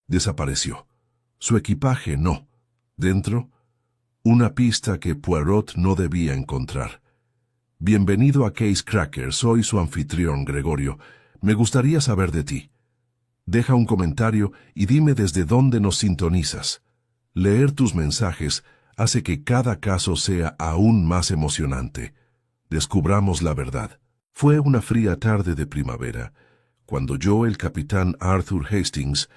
Desapareció. Su equipaje no. Dentro, una pista que Poirot no debía encontrar. Bienvenido a Case Cracker, soy su anfitrión, Gregorio. Me gustaría saber de ti. Deja un comentario y dime desde dónde nos sintonizas. Leer tus mensajes hace que cada caso sea aún más emocionante. Descubramos la verdad. Fue una fría tarde de primavera, cuando yo, el capitán Arthur Hastings,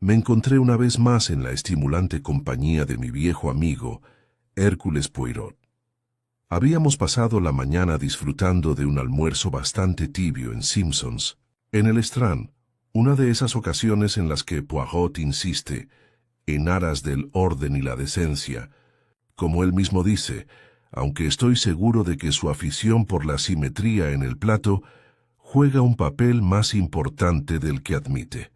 me encontré una vez más en la estimulante compañía de mi viejo amigo, Hércules Poirot. Habíamos pasado la mañana disfrutando de un almuerzo bastante tibio en Simpsons, en el Strand, una de esas ocasiones en las que Poirot insiste, en aras del orden y la decencia, como él mismo dice, aunque estoy seguro de que su afición por la simetría en el plato juega un papel más importante del que admite.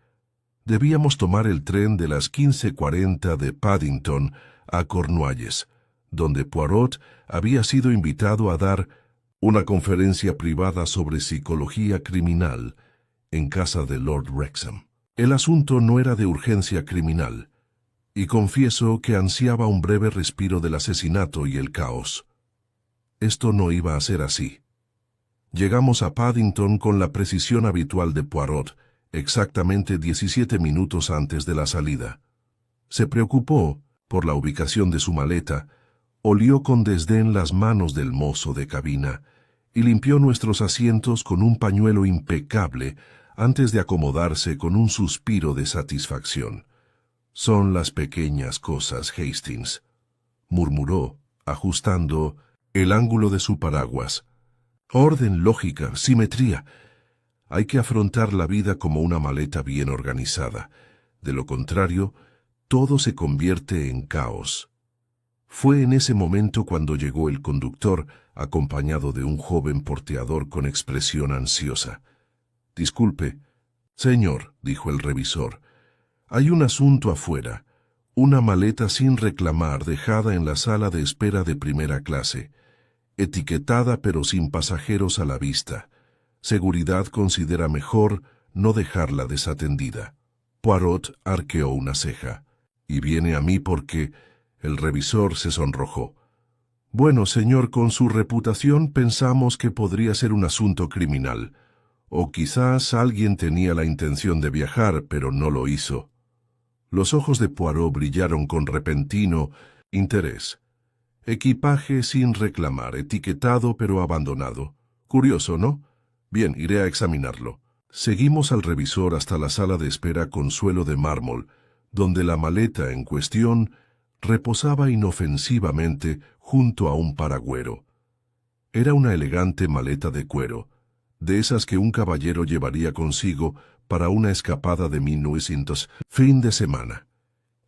Debíamos tomar el tren de las 15:40 de Paddington a Cornualles, donde Poirot había sido invitado a dar una conferencia privada sobre psicología criminal en casa de Lord Wrexham. El asunto no era de urgencia criminal, y confieso que ansiaba un breve respiro del asesinato y el caos. Esto no iba a ser así. Llegamos a Paddington con la precisión habitual de Poirot, exactamente 17 minutos antes de la salida. Se preocupó por la ubicación de su maleta, olió con desdén las manos del mozo de cabina y limpió nuestros asientos con un pañuelo impecable antes de acomodarse con un suspiro de satisfacción. «Son las pequeñas cosas, Hastings», murmuró, ajustando el ángulo de su paraguas. «Orden, lógica, simetría. Hay que afrontar la vida como una maleta bien organizada. De lo contrario, todo se convierte en caos». Fue en ese momento cuando llegó el conductor, acompañado de un joven porteador con expresión ansiosa. «Disculpe». «Señor», dijo el revisor, «hay un asunto afuera, una maleta sin reclamar dejada en la sala de espera de primera clase, etiquetada pero sin pasajeros a la vista. Seguridad considera mejor no dejarla desatendida». Poirot arqueó una ceja. «¿Y viene a mí porque...?» El revisor se sonrojó. «Bueno, señor, con su reputación pensamos que podría ser un asunto criminal. O quizás alguien tenía la intención de viajar, pero no lo hizo». Los ojos de Poirot brillaron con repentino interés. «Equipaje sin reclamar, etiquetado pero abandonado. Curioso, ¿no? Bien, iré a examinarlo». Seguimos al revisor hasta la sala de espera con suelo de mármol, donde la maleta en cuestión reposaba inofensivamente junto a un paragüero. Era una elegante maleta de cuero, de esas que un caballero llevaría consigo para una escapada de 1900 fin de semana.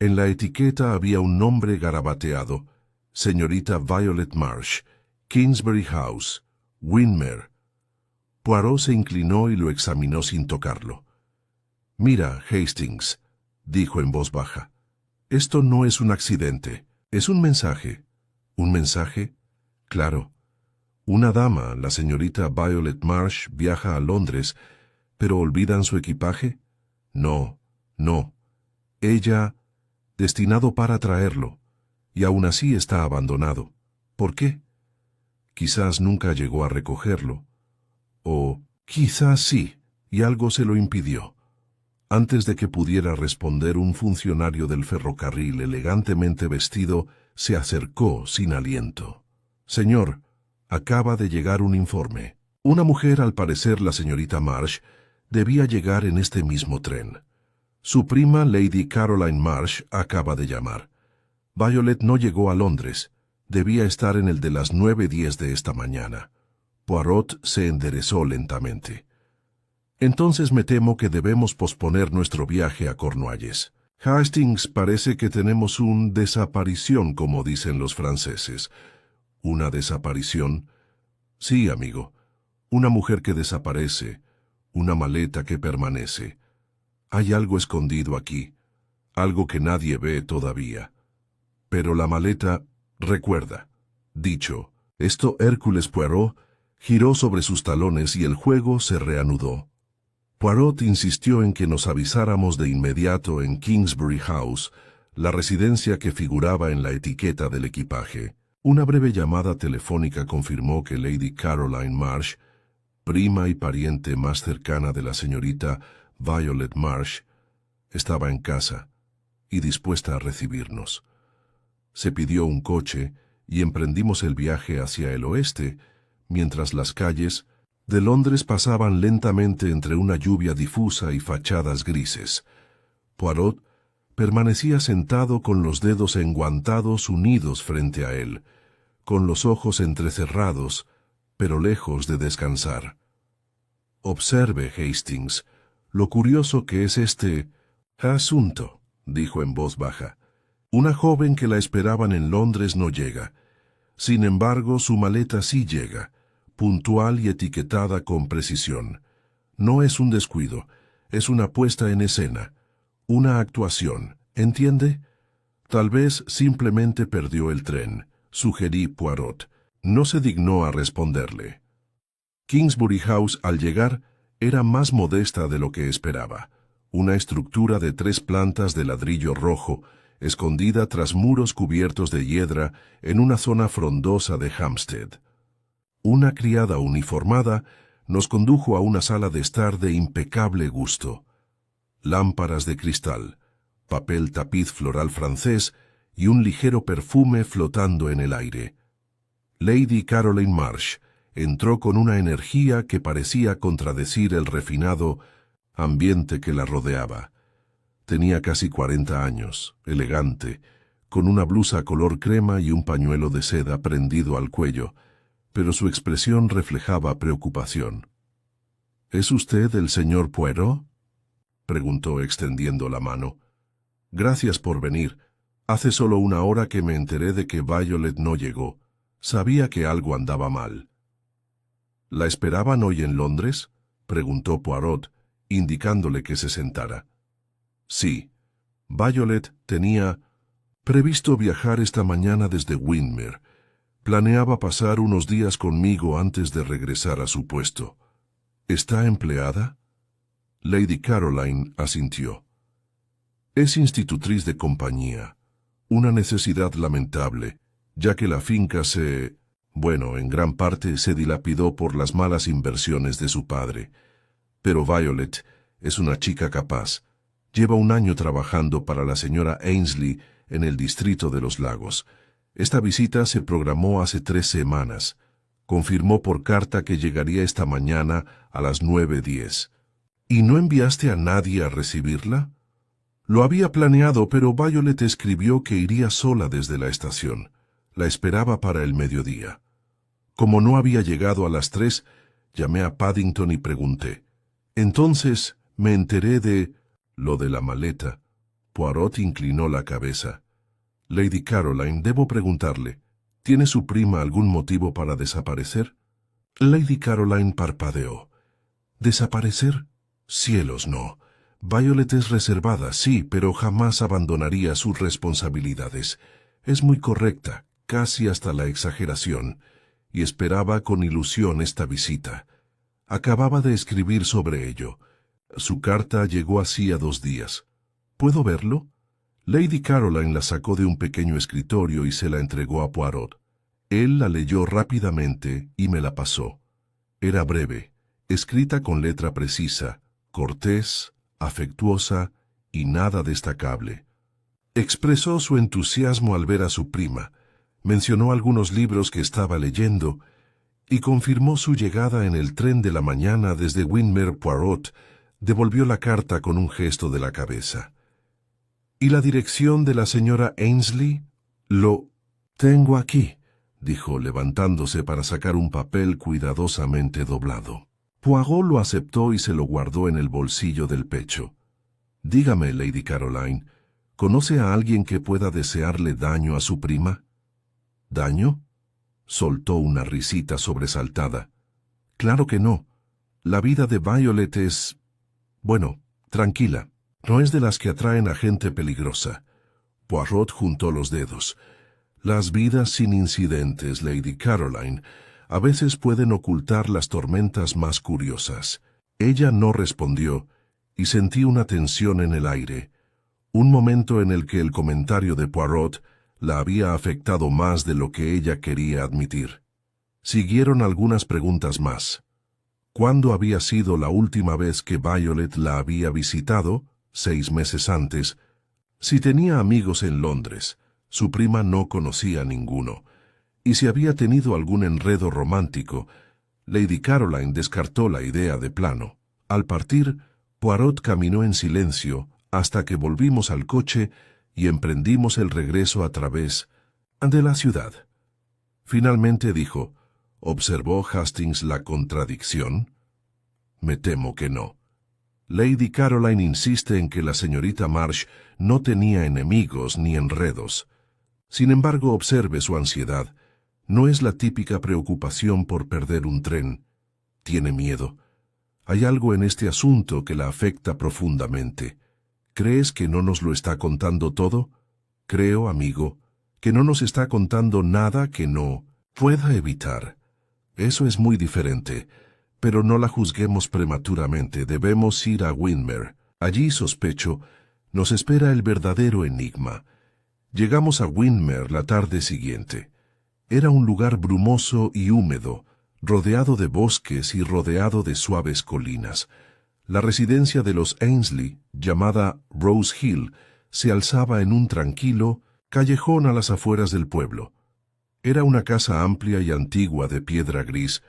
En la etiqueta había un nombre garabateado: señorita Violet Marsh, Kingsbury House, Windermere. Poirot se inclinó y lo examinó sin tocarlo. «Mira, Hastings», dijo en voz baja, «esto no es un accidente, es un mensaje». «¿Un mensaje?» «Claro. Una dama, la señorita Violet Marsh, viaja a Londres, pero ¿olvidan su equipaje?» «No, no. Ella, destinado para traerlo, y aún así está abandonado. ¿Por qué?» «Quizás nunca llegó a recogerlo. O quizás sí, y algo se lo impidió». Antes de que pudiera responder, un funcionario del ferrocarril, elegantemente vestido, se acercó sin aliento. «Señor, acaba de llegar un informe. Una mujer, al parecer la señorita Marsh, debía llegar en este mismo tren. Su prima, Lady Caroline Marsh, acaba de llamar. Violet no llegó a Londres. Debía estar en el de las 9:10 de esta mañana». Poirot se enderezó lentamente. «Entonces me temo que debemos posponer nuestro viaje a Cornualles. Hastings, parece que tenemos una desaparición, como dicen los franceses». «¿Una desaparición?» «Sí, amigo. Una mujer que desaparece, una maleta que permanece. Hay algo escondido aquí, algo que nadie ve todavía. Pero la maleta, recuerda». Dicho esto, Hércules Poirot giró sobre sus talones y el juego se reanudó. Poirot insistió en que nos avisáramos de inmediato en Kingsbury House, la residencia que figuraba en la etiqueta del equipaje. Una breve llamada telefónica confirmó que Lady Caroline Marsh, prima y pariente más cercana de la señorita Violet Marsh, estaba en casa y dispuesta a recibirnos. Se pidió un coche y emprendimos el viaje hacia el oeste, mientras las calles de Londres pasaban lentamente entre una lluvia difusa y fachadas grises. Poirot permanecía sentado con los dedos enguantados unidos frente a él, con los ojos entrecerrados, pero lejos de descansar. «Observe, Hastings, lo curioso que es este asunto», dijo en voz baja. «Una joven que la esperaban en Londres no llega. Sin embargo, su maleta sí llega, puntual y etiquetada con precisión. No es un descuido, es una puesta en escena, una actuación, ¿entiende? Tal vez simplemente perdió el tren», sugerí Poirot. No se dignó a responderle. Kingsbury House, al llegar, era más modesta de lo que esperaba. Una estructura de 3 plantas de ladrillo rojo, escondida tras muros cubiertos de hiedra en una zona frondosa de Hampstead. Una criada uniformada nos condujo a una sala de estar de impecable gusto. Lámparas de cristal, papel tapiz floral francés y un ligero perfume flotando en el aire. Lady Caroline Marsh entró con una energía que parecía contradecir el refinado ambiente que la rodeaba. Tenía casi 40 años, elegante, con una blusa color crema y un pañuelo de seda prendido al cuello, pero su expresión reflejaba preocupación. «¿Es usted el señor Poirot?», preguntó extendiendo la mano. «Gracias por venir. Hace solo una hora que me enteré de que Violet no llegó. Sabía que algo andaba mal». «¿La esperaban hoy en Londres?», preguntó Poirot, indicándole que se sentara. «Sí. Violet tenía previsto viajar esta mañana desde Windermere. Planeaba pasar unos días conmigo antes de regresar a su puesto». «¿Está empleada?». Lady Caroline asintió. «Es institutriz de compañía. Una necesidad lamentable, ya que la finca en gran parte se dilapidó por las malas inversiones de su padre. Pero Violet es una chica capaz. Lleva un año trabajando para la señora Ainsley en el distrito de los Lagos. Esta visita se programó hace 3 semanas. Confirmó por carta que llegaría esta mañana a las 9:10. ¿Y no enviaste a nadie a recibirla?». «Lo había planeado, pero Violet escribió que iría sola desde la estación. La esperaba para el mediodía. Como no había llegado a las 3, llamé a Paddington y pregunté. Entonces me enteré de lo de la maleta». Poirot inclinó la cabeza. «Lady Caroline, debo preguntarle, ¿tiene su prima algún motivo para desaparecer?». Lady Caroline parpadeó. «¿Desaparecer? Cielos, no. Violet es reservada, sí, pero jamás abandonaría sus responsabilidades. Es muy correcta, casi hasta la exageración, y esperaba con ilusión esta visita. Acababa de escribir sobre ello. Su carta llegó hacía 2 días. ¿Puedo verlo?». Lady Caroline la sacó de un pequeño escritorio y se la entregó a Poirot. Él la leyó rápidamente y me la pasó. Era breve, escrita con letra precisa, cortés, afectuosa y nada destacable. Expresó su entusiasmo al ver a su prima, mencionó algunos libros que estaba leyendo y confirmó su llegada en el tren de la mañana desde Windermere. Poirot devolvió la carta con un gesto de la cabeza. «¿Y la dirección de la señora Ainsley?». «Lo tengo aquí», dijo levantándose para sacar un papel cuidadosamente doblado. Poirot lo aceptó y se lo guardó en el bolsillo del pecho. «Dígame, Lady Caroline, ¿conoce a alguien que pueda desearle daño a su prima?». «¿Daño?». Soltó una risita sobresaltada. «Claro que no. La vida de Violet es, tranquila. No es de las que atraen a gente peligrosa». Poirot juntó los dedos. «Las vidas sin incidentes, Lady Caroline, a veces pueden ocultar las tormentas más curiosas». Ella no respondió, y sentí una tensión en el aire, un momento en el que el comentario de Poirot la había afectado más de lo que ella quería admitir. Siguieron algunas preguntas más. ¿Cuándo había sido la última vez que Violet la había visitado? 6 meses antes. Si tenía amigos en Londres, su prima no conocía ninguno. Y si había tenido algún enredo romántico, Lady Caroline descartó la idea de plano. Al partir, Poirot caminó en silencio hasta que volvimos al coche y emprendimos el regreso a través de la ciudad. Finalmente dijo, ¿observó Hastings la contradicción? Me temo que no. Lady Caroline insiste en que la señorita Marsh no tenía enemigos ni enredos. Sin embargo, observe su ansiedad. No es la típica preocupación por perder un tren. Tiene miedo. Hay algo en este asunto que la afecta profundamente. ¿Crees que no nos lo está contando todo? Creo, amigo, que no nos está contando nada que no pueda evitar. Eso es muy diferente, pero no la juzguemos prematuramente. Debemos ir a Windermere. Allí, sospecho, nos espera el verdadero enigma. Llegamos a Windermere la tarde siguiente. Era un lugar brumoso y húmedo, rodeado de bosques y rodeado de suaves colinas. La residencia de los Ainsley, llamada Rose Hill, se alzaba en un tranquilo callejón a las afueras del pueblo. Era una casa amplia y antigua de piedra gris,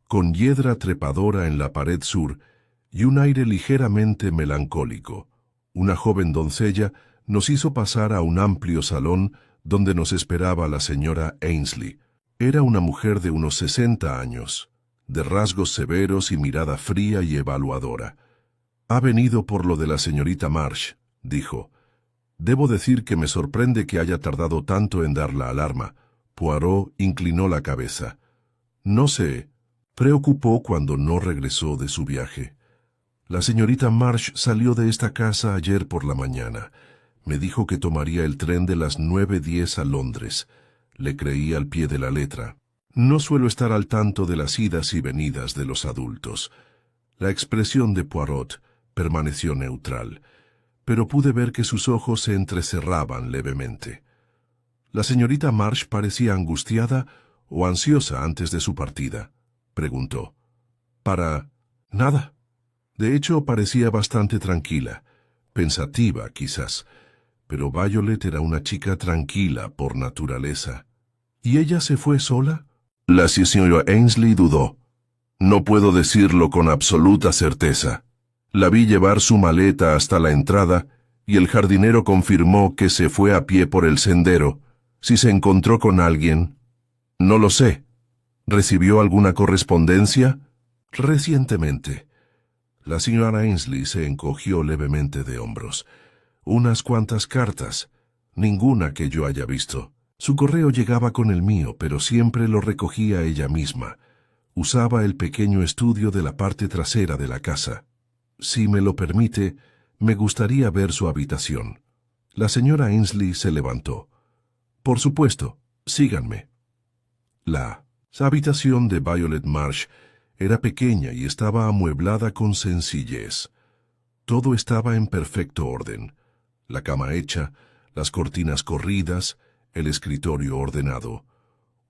con hiedra trepadora en la pared sur y un aire ligeramente melancólico. Una joven doncella nos hizo pasar a un amplio salón donde nos esperaba la señora Ainsley. Era una mujer de unos 60 años, de rasgos severos y mirada fría y evaluadora. «Ha venido por lo de la señorita Marsh», dijo. «Debo decir que me sorprende que haya tardado tanto en dar la alarma». Poirot inclinó la cabeza. «No se preocupó cuando no regresó de su viaje. La señorita Marsh salió de esta casa ayer por la mañana. Me dijo que tomaría el tren de las 9:10 a Londres. Le creí al pie de la letra. No suelo estar al tanto de las idas y venidas de los adultos». La expresión de Poirot permaneció neutral, pero pude ver que sus ojos se entrecerraban levemente. «¿La señorita Marsh parecía angustiada o ansiosa antes de su partida?», preguntó. «Para nada. De hecho, parecía bastante tranquila, pensativa quizás, pero Violet era una chica tranquila por naturaleza». «¿Y ella se fue sola?». La señora Ainsley dudó. «No puedo decirlo con absoluta certeza. La vi llevar su maleta hasta la entrada y el jardinero confirmó que se fue a pie por el sendero. Si se encontró con alguien, no lo sé. ¿Recibió alguna correspondencia?». «Recientemente». La señora Ainsley se encogió levemente de hombros. «Unas cuantas cartas. Ninguna que yo haya visto. Su correo llegaba con el mío, pero siempre lo recogía ella misma. Usaba el pequeño estudio de la parte trasera de la casa. Si me lo permite, me gustaría ver su habitación». La señora Ainsley se levantó. «Por supuesto, síganme». La habitación de Violet Marsh era pequeña y estaba amueblada con sencillez. Todo estaba en perfecto orden. La cama hecha, las cortinas corridas, el escritorio ordenado.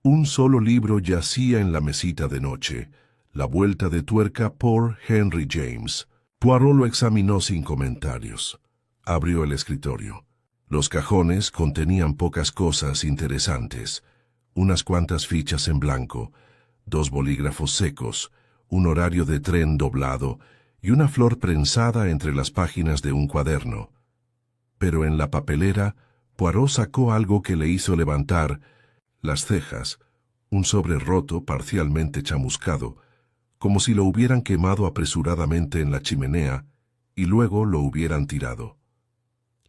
Un solo libro yacía en la mesita de noche, La vuelta de tuerca por Henry James. Poirot lo examinó sin comentarios. Abrió el escritorio. Los cajones contenían pocas cosas interesantes. Unas cuantas fichas en blanco, 2 bolígrafos secos, un horario de tren doblado y una flor prensada entre las páginas de un cuaderno. Pero en la papelera, Poirot sacó algo que le hizo levantar las cejas, un sobre roto parcialmente chamuscado, como si lo hubieran quemado apresuradamente en la chimenea y luego lo hubieran tirado.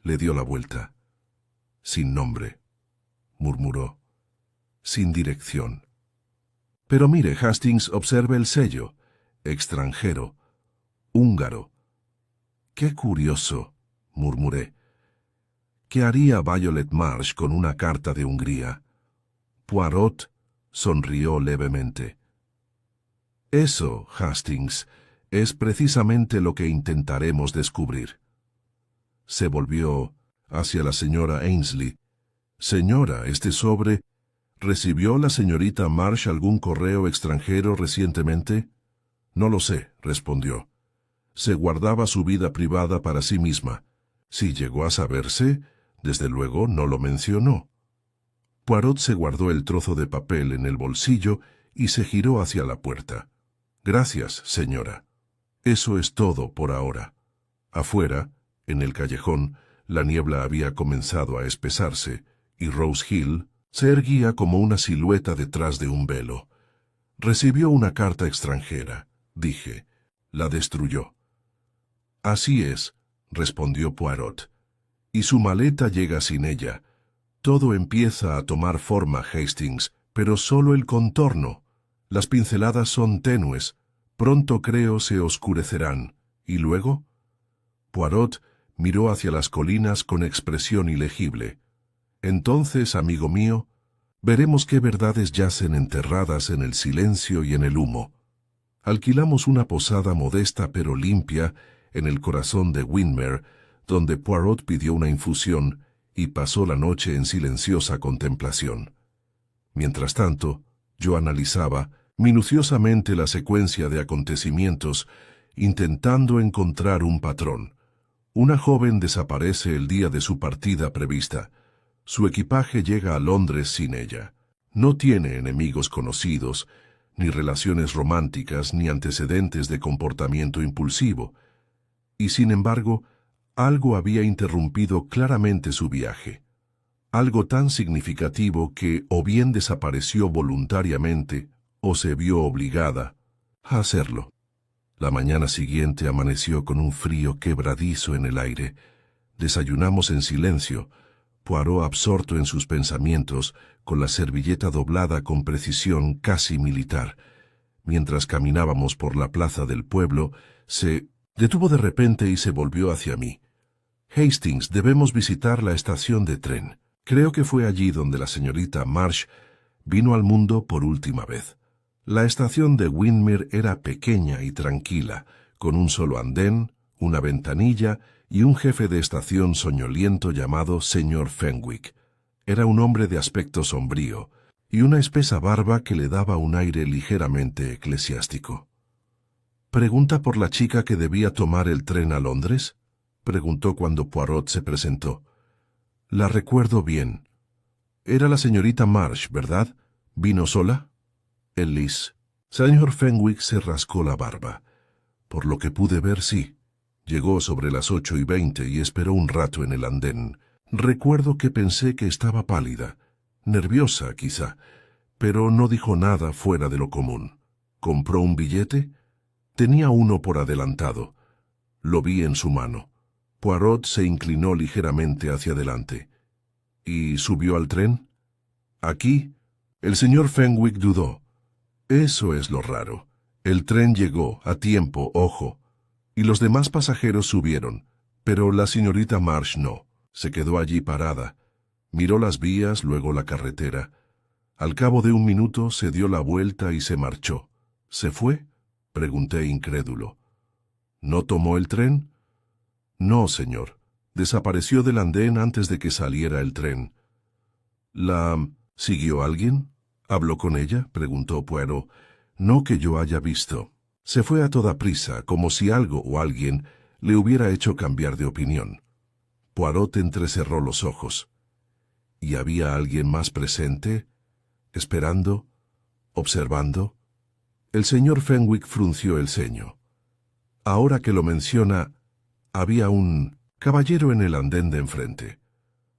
Le dio la vuelta. «Sin nombre», murmuró. «Sin dirección». «Pero mire, Hastings, observe el sello. Extranjero. Húngaro». «Qué curioso», murmuré. «¿Qué haría Violet Marsh con una carta de Hungría?». Poirot sonrió levemente. «Eso, Hastings, Es precisamente lo que intentaremos descubrir. Se volvió hacia la señora Ainsley. Señora, este sobre... ¿Recibió la señorita Marsh algún correo extranjero recientemente? No lo sé, respondió. Se guardaba su vida privada para sí misma. Si llegó a saberse, desde luego no lo mencionó. Poirot se guardó el trozo de papel en el bolsillo y se giró hacia la puerta. Gracias, señora. Eso es todo por ahora. Afuera, en el callejón, la niebla había comenzado a espesarse y Rose Hill se erguía como una silueta detrás de un velo. Recibió una carta extranjera, dije. La destruyó. Así es, respondió Poirot. Y su maleta llega sin ella. Todo empieza a tomar forma, Hastings, pero solo el contorno. Las pinceladas son tenues. Pronto creo se oscurecerán. ¿Y luego? Poirot miró hacia las colinas con expresión ilegible. Entonces, amigo mío, veremos qué verdades yacen enterradas en el silencio y en el humo. Alquilamos una posada modesta pero limpia en el corazón de Windermere, donde Poirot pidió una infusión y pasó la noche en silenciosa contemplación. Mientras tanto, yo analizaba minuciosamente la secuencia de acontecimientos, intentando encontrar un patrón. Una joven desaparece el día de su partida prevista. Su equipaje llega a Londres sin ella. No tiene enemigos conocidos, ni relaciones románticas, ni antecedentes de comportamiento impulsivo. Y sin embargo, algo había interrumpido claramente su viaje. Algo tan significativo que o bien desapareció voluntariamente o se vio obligada a hacerlo. La mañana siguiente amaneció con un frío quebradizo en el aire. Desayunamos en silencio, Poirot absorto en sus pensamientos, con la servilleta doblada con precisión casi militar. Mientras caminábamos por la plaza del pueblo, se detuvo de repente y se volvió hacia mí. Hastings, debemos visitar la estación de tren. Creo que fue allí donde la señorita Marsh vino al mundo por última vez. La estación de Windermere era pequeña y tranquila, con un solo andén, una ventanilla y un jefe de estación soñoliento llamado señor Fenwick. Era un hombre de aspecto sombrío y una espesa barba que le daba un aire ligeramente eclesiástico. —¿Pregunta por la chica que debía tomar el tren a Londres? —preguntó cuando Poirot se presentó. —La recuerdo bien. Era la señorita Marsh, ¿verdad? ¿Vino sola? Ellis. Señor Fenwick se rascó la barba. Por lo que pude ver, sí. Llegó sobre las 8:20 y esperó un rato en el andén. Recuerdo que pensé que estaba pálida, nerviosa quizá, pero no dijo nada fuera de lo común. ¿Compró un billete? Tenía uno por adelantado. Lo vi en su mano. Poirot se inclinó ligeramente hacia adelante. ¿Y subió al tren? Aquí. El señor Fenwick dudó. Eso es lo raro. El tren llegó, a tiempo, ojo. Y los demás pasajeros subieron, pero la señorita Marsh no. Se quedó allí parada. Miró las vías, luego la carretera. Al cabo de un minuto se dio la vuelta y se marchó. ¿Se fue? Pregunté incrédulo. ¿No tomó el tren? No, señor. Desapareció del andén antes de que saliera el tren. ¿La siguió alguien? ¿Habló con ella?, preguntó Poirot. No que yo haya visto. Se fue a toda prisa, como si algo o alguien le hubiera hecho cambiar de opinión. Poirot entrecerró los ojos. ¿Y había alguien más presente? ¿Esperando? ¿Observando? El señor Fenwick frunció el ceño. Ahora que lo menciona, había un caballero en el andén de enfrente.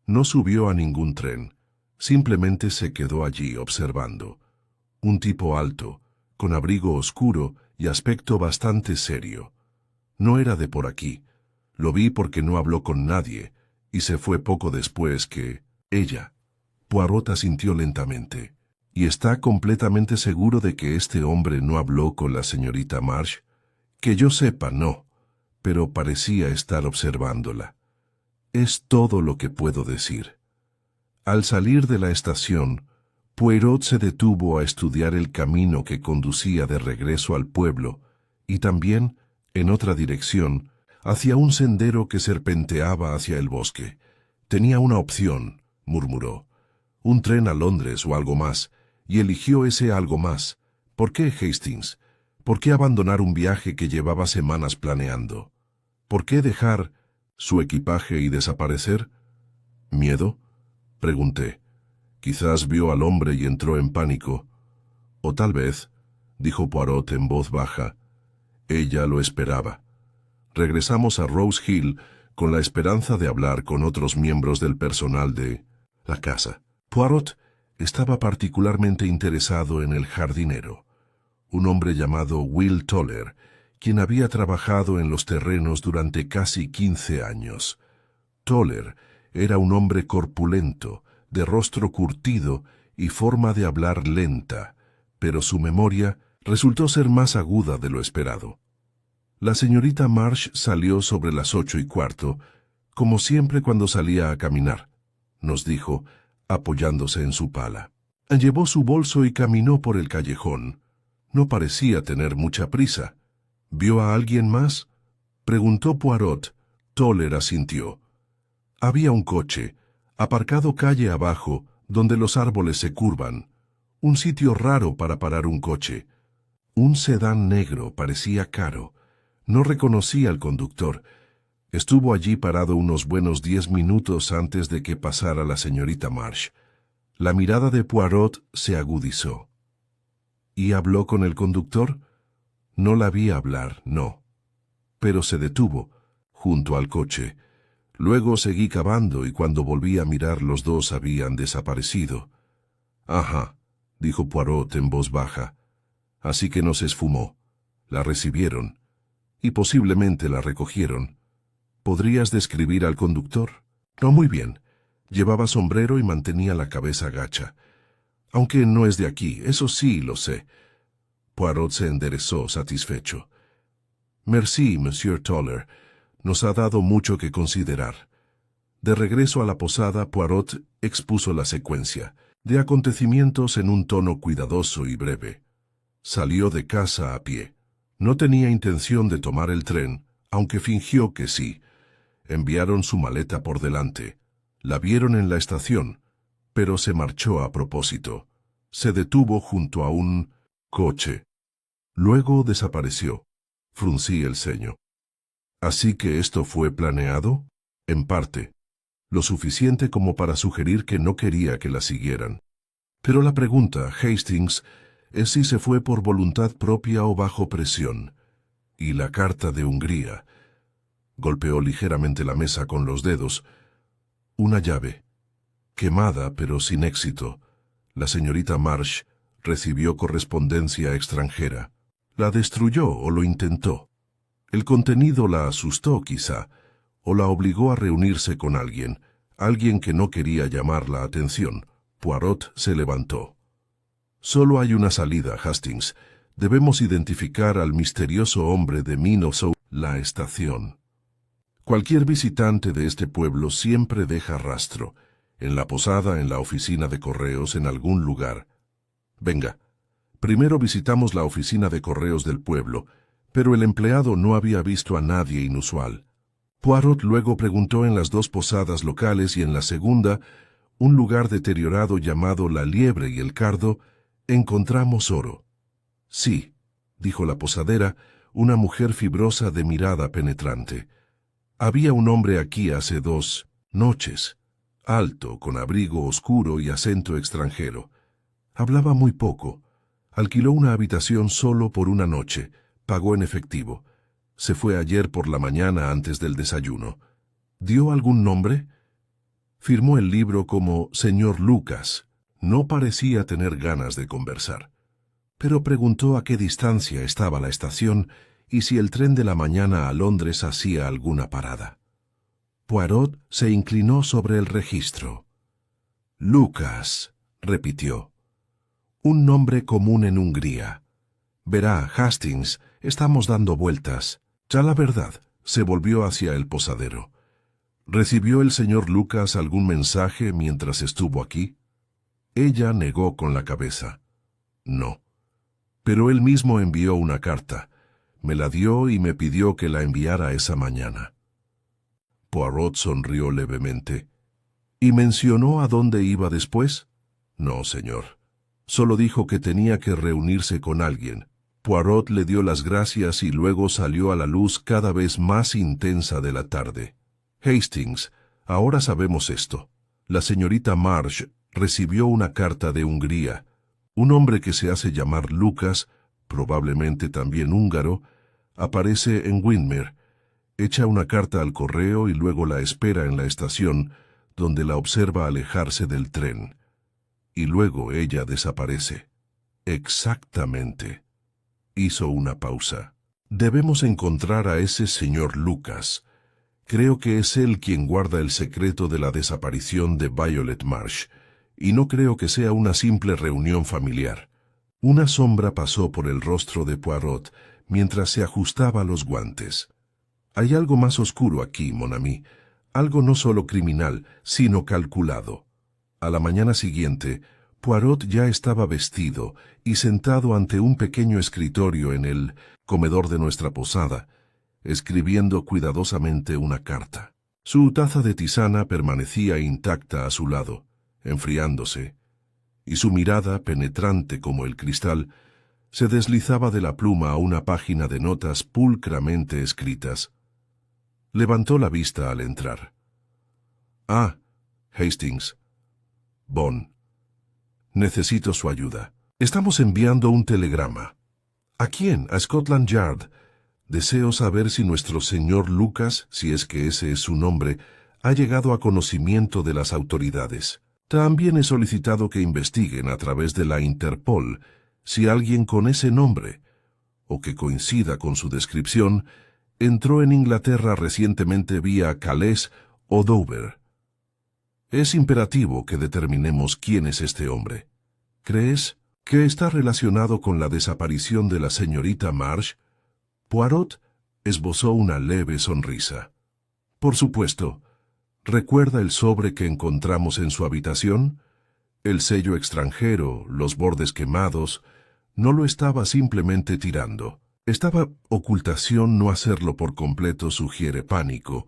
No subió a ningún tren, simplemente se quedó allí observando. Un tipo alto, con abrigo oscuro y aspecto bastante serio. No era de por aquí. Lo vi porque no habló con nadie, y se fue poco después que ella. Poirot asintió lentamente. ¿Y está completamente seguro de que este hombre no habló con la señorita Marsh? Que yo sepa, no, pero parecía estar observándola. Es todo lo que puedo decir. Al salir de la estación, Poirot se detuvo a estudiar el camino que conducía de regreso al pueblo y también en otra dirección, hacia un sendero que serpenteaba hacia el bosque. Tenía una opción, murmuró. Un tren a Londres o algo más, y eligió ese algo más. ¿Por qué, Hastings? ¿Por qué abandonar un viaje que llevaba semanas planeando? ¿Por qué dejar su equipaje y desaparecer? ¿Miedo? Pregunté. Quizás vio al hombre y entró en pánico. O tal vez, dijo Poirot en voz baja, ella lo esperaba. Regresamos a Rose Hill con la esperanza de hablar con otros miembros del personal de la casa. Poirot estaba particularmente interesado en el jardinero, un hombre llamado Will Toller, quien había trabajado en los terrenos durante casi 15 años. Toller era un hombre corpulento, de rostro curtido y forma de hablar lenta, pero su memoria resultó ser más aguda de lo esperado. La señorita Marsh salió sobre las 8:15, como siempre cuando salía a caminar, nos dijo, apoyándose en su pala. Llevó su bolso y caminó por el callejón. No parecía tener mucha prisa. ¿Vio a alguien más?, preguntó Poirot. Toller asintió. Había un coche, aparcado calle abajo, donde los árboles se curvan. Un sitio raro para parar un coche. Un sedán negro, parecía caro. No reconocí al conductor. Estuvo allí parado unos buenos 10 minutos antes de que pasara la señorita Marsh. La mirada de Poirot se agudizó. ¿Y habló con el conductor? No la vi hablar, no. Pero se detuvo, junto al coche. Luego seguí cavando y cuando volví a mirar los dos habían desaparecido. Ajá, dijo Poirot en voz baja. Así que no se esfumó. La recibieron. Y posiblemente la recogieron. ¿Podrías describir al conductor? No muy bien. Llevaba sombrero y mantenía la cabeza gacha. Aunque no es de aquí, eso sí lo sé. Poirot se enderezó satisfecho. Merci, Monsieur Toller. Nos ha dado mucho que considerar. De regreso a la posada, Poirot expuso la secuencia de acontecimientos en un tono cuidadoso y breve. Salió de casa a pie. No tenía intención de tomar el tren, aunque fingió que sí. Enviaron su maleta por delante. La vieron en la estación, pero se marchó a propósito. Se detuvo junto a un coche. Luego desapareció. Fruncí el ceño. ¿Así que esto fue planeado? En parte. Lo suficiente como para sugerir que no quería que la siguieran. Pero la pregunta, Hastings, es si se fue por voluntad propia o bajo presión. Y la carta de Hungría. Golpeó ligeramente la mesa con los dedos. Una llave. Quemada, pero sin éxito. La señorita Marsh recibió correspondencia extranjera. La destruyó o lo intentó. El contenido la asustó quizá, o la obligó a reunirse con alguien que no quería llamar la atención. Poirot se levantó. Solo hay una salida, Hastings. Debemos identificar al misterioso hombre de Minnesota, la estación. Cualquier visitante de este pueblo siempre deja rastro, en la posada, en la oficina de correos, en algún lugar. Venga, primero visitamos la oficina de correos del pueblo, pero el empleado no había visto a nadie inusual. Poirot luego preguntó en las 2 posadas locales y en la segunda, un lugar deteriorado llamado La Liebre y el Cardo, encontramos oro. Sí, dijo la posadera, una mujer fibrosa de mirada penetrante. Había un hombre aquí hace 2 noches, alto, con abrigo oscuro y acento extranjero. Hablaba muy poco. Alquiló una habitación solo por una noche. Pagó en efectivo. Se fue ayer por la mañana antes del desayuno. ¿Dio algún nombre? Firmó el libro como señor Lucas. No parecía tener ganas de conversar. Pero preguntó a qué distancia estaba la estación y si el tren de la mañana a Londres hacía alguna parada. Poirot se inclinó sobre el registro. Lucas, repitió. Un nombre común en Hungría. Verá, Hastings, estamos dando vueltas. Ya la verdad, se volvió hacia el posadero. ¿Recibió el señor Lucas algún mensaje mientras estuvo aquí? Ella negó con la cabeza. No. Pero él mismo envió una carta. Me la dio y me pidió que la enviara esa mañana. Poirot sonrió levemente. ¿Y mencionó a dónde iba después? No, señor. Solo dijo que tenía que reunirse con alguien. Poirot le dio las gracias y luego salió a la luz cada vez más intensa de la tarde. Hastings, ahora sabemos esto. La señorita Marsh recibió una carta de Hungría. Un hombre que se hace llamar Lucas, probablemente también húngaro, aparece en Windermere, echa una carta al correo y luego la espera en la estación, donde la observa alejarse del tren. Y luego ella desaparece. Exactamente. Hizo una pausa. Debemos encontrar a ese señor Lucas. Creo que es él quien guarda el secreto de la desaparición de Violet Marsh, y no creo que sea una simple reunión familiar. Una sombra pasó por el rostro de Poirot mientras se ajustaba los guantes. Hay algo más oscuro aquí, mon ami, algo no solo criminal, sino calculado. A la mañana siguiente, Poirot ya estaba vestido y sentado ante un pequeño escritorio en el comedor de nuestra posada, escribiendo cuidadosamente una carta. Su taza de tisana permanecía intacta a su lado, enfriándose, y su mirada, penetrante como el cristal, se deslizaba de la pluma a una página de notas pulcramente escritas. Levantó la vista al entrar. «Ah, Hastings. Bond. Necesito su ayuda. Estamos enviando un telegrama. ¿A quién? A Scotland Yard. Deseo saber si nuestro señor Lucas, si es que ese es su nombre, ha llegado a conocimiento de las autoridades. También he solicitado que investiguen a través de la Interpol si alguien con ese nombre, o que coincida con su descripción, entró en Inglaterra recientemente vía Calais o Dover. Es imperativo que determinemos quién es este hombre. ¿Crees que está relacionado con la desaparición de la señorita Marsh?» Poirot esbozó una leve sonrisa. «Por supuesto. ¿Recuerda el sobre que encontramos en su habitación? El sello extranjero, los bordes quemados. No lo estaba simplemente tirando. Estaba ocultación. No hacerlo por completo sugiere pánico,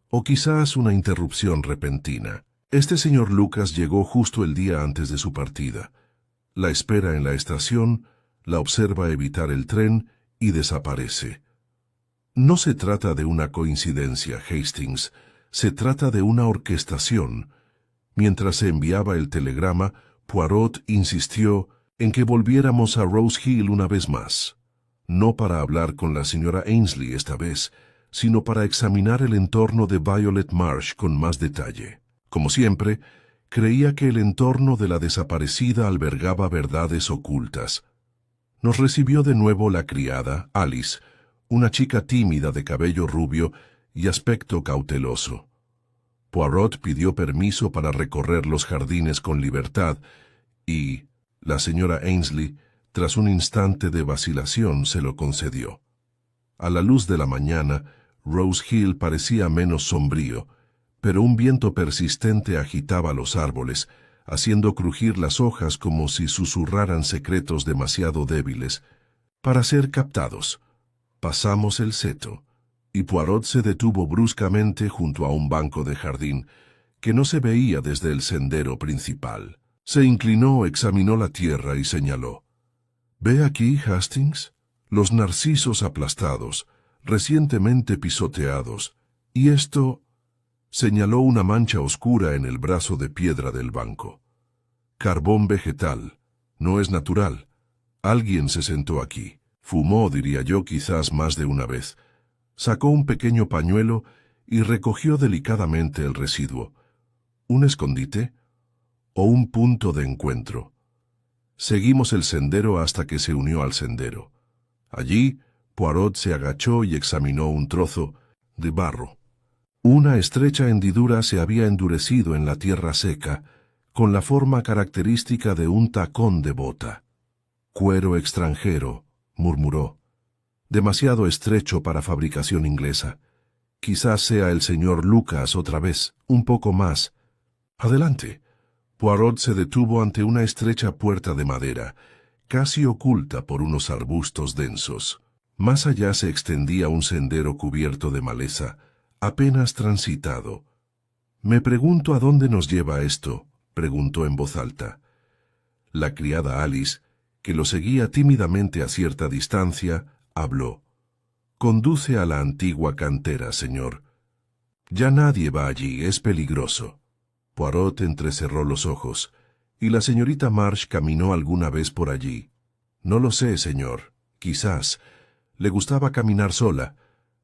o quizás una interrupción repentina. Este señor Lucas llegó justo el día antes de su partida. La espera en la estación, la observa evitar el tren y desaparece. No se trata de una coincidencia, Hastings. Se trata de una orquestación. Mientras se enviaba el telegrama, Poirot insistió en que volviéramos a Rose Hill una vez más. No para hablar con la señora Ainsley esta vez, sino para examinar el entorno de Violet Marsh con más detalle. Como siempre, creía que el entorno de la desaparecida albergaba verdades ocultas. Nos recibió de nuevo la criada, Alice, una chica tímida de cabello rubio y aspecto cauteloso. Poirot pidió permiso para recorrer los jardines con libertad y la señora Ainsley, tras un instante de vacilación, se lo concedió. A la luz de la mañana, Rose Hill parecía menos sombrío, pero un viento persistente agitaba los árboles, haciendo crujir las hojas como si susurraran secretos demasiado débiles para ser captados. Pasamos el seto, y Poirot se detuvo bruscamente junto a un banco de jardín que no se veía desde el sendero principal. Se inclinó, examinó la tierra y señaló. «¿Ve aquí, Hastings? Los narcisos aplastados, recientemente pisoteados, y esto...» Señaló una mancha oscura en el brazo de piedra del banco. «Carbón vegetal. No es natural. Alguien se sentó aquí. Fumó, diría yo, quizás más de una vez. Sacó un pequeño pañuelo y recogió delicadamente el residuo. ¿Un escondite? ¿O un punto de encuentro?» Seguimos el sendero hasta que se unió al sendero. Allí, Poirot se agachó y examinó un trozo de barro. Una estrecha hendidura se había endurecido en la tierra seca, con la forma característica de un tacón de bota. «Cuero extranjero», murmuró. «Demasiado estrecho para fabricación inglesa. Quizás sea el señor Lucas otra vez, un poco más. Adelante». Poirot se detuvo ante una estrecha puerta de madera, casi oculta por unos arbustos densos. Más allá se extendía un sendero cubierto de maleza, apenas transitado. «Me pregunto a dónde nos lleva esto», preguntó en voz alta. La criada Alice, que lo seguía tímidamente a cierta distancia, habló. «Conduce a la antigua cantera, señor. Ya nadie va allí, es peligroso». Poirot entrecerró los ojos. «¿Y la señorita Marsh caminó alguna vez por allí?» «No lo sé, señor. Quizás. Le gustaba caminar sola,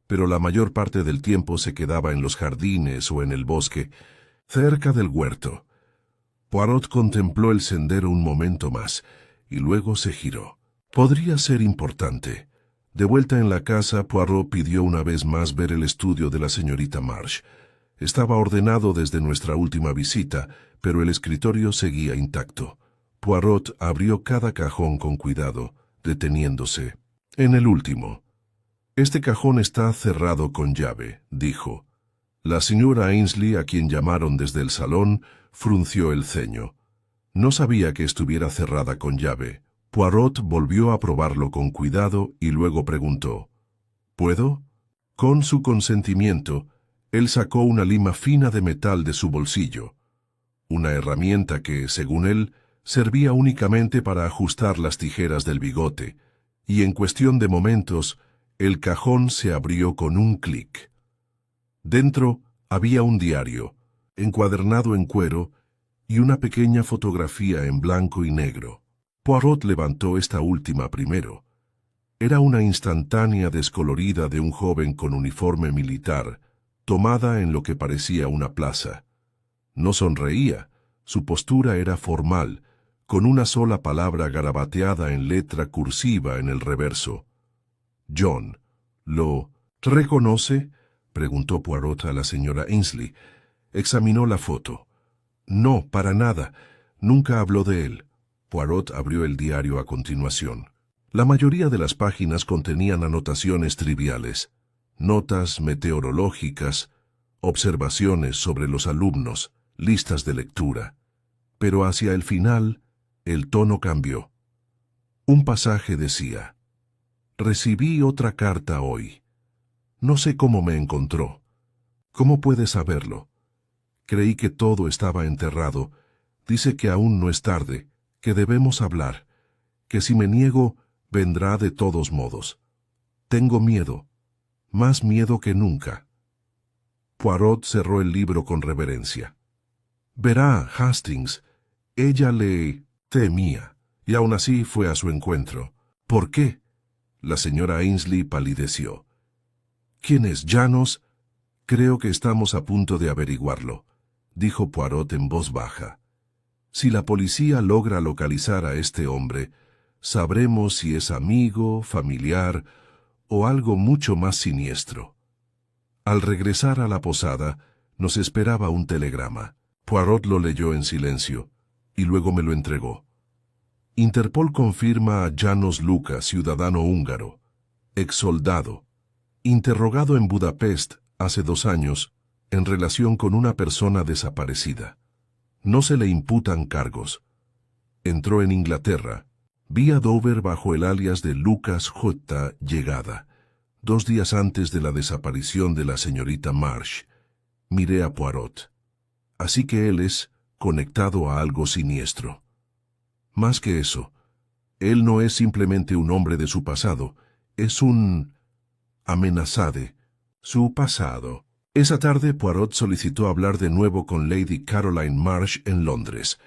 pero la mayor parte del tiempo se quedaba en los jardines o en el bosque, cerca del huerto». Poirot contempló el sendero un momento más, y luego se giró. «Podría ser importante». De vuelta en la casa, Poirot pidió una vez más ver el estudio de la señorita Marsh. Estaba ordenado desde nuestra última visita, pero el escritorio seguía intacto. Poirot abrió cada cajón con cuidado, deteniéndose. En el último. «Este cajón está cerrado con llave», dijo. La señora Ainsley, a quien llamaron desde el salón, frunció el ceño. No sabía que estuviera cerrada con llave. Poirot volvió a probarlo con cuidado y luego preguntó. «¿Puedo?» Con su consentimiento, él sacó una lima fina de metal de su bolsillo, una herramienta que, según él, servía únicamente para ajustar las tijeras del bigote, y en cuestión de momentos, el cajón se abrió con un clic. Dentro había un diario, encuadernado en cuero, y una pequeña fotografía en blanco y negro. Poirot levantó esta última primero. Era una instantánea descolorida de un joven con uniforme militar, tomada en lo que parecía una plaza. No sonreía, su postura era formal, con una sola palabra garabateada en letra cursiva en el reverso. «John, ¿lo reconoce?», preguntó Poirot a la señora Ainsley. Examinó la foto. «No, para nada. Nunca habló de él». Poirot abrió el diario a continuación. La mayoría de las páginas contenían anotaciones triviales, notas meteorológicas, observaciones sobre los alumnos, listas de lectura. Pero hacia el final, el tono cambió. Un pasaje decía: «Recibí otra carta hoy. No sé cómo me encontró. ¿Cómo puede saberlo? Creí que todo estaba enterrado. Dice que aún no es tarde, que debemos hablar, que si me niego, vendrá de todos modos. Tengo miedo, más miedo que nunca». Poirot cerró el libro con reverencia. «Verá, Hastings, ella le temía, y aún así fue a su encuentro». «¿Por qué?» La señora Ainsley palideció. «¿Quién es Janos?» «Creo que estamos a punto de averiguarlo», dijo Poirot en voz baja. «Si la policía logra localizar a este hombre, sabremos si es amigo, familiar o algo mucho más siniestro». Al regresar a la posada, nos esperaba un telegrama. Poirot lo leyó en silencio, y luego me lo entregó. «Interpol confirma a János Luca, ciudadano húngaro, exsoldado, interrogado en Budapest hace 2 años, en relación con una persona desaparecida. No se le imputan cargos. Entró en Inglaterra, vía Dover bajo el alias de Lucas J. Llegada, 2 días antes de la desaparición de la señorita Marsh». Miré a Poirot. «Así que él es conectado a algo siniestro». «Más que eso, él no es simplemente un hombre de su pasado, es un amenazade, su pasado». Esa tarde Poirot solicitó hablar de nuevo con Lady Caroline Marsh en Londres.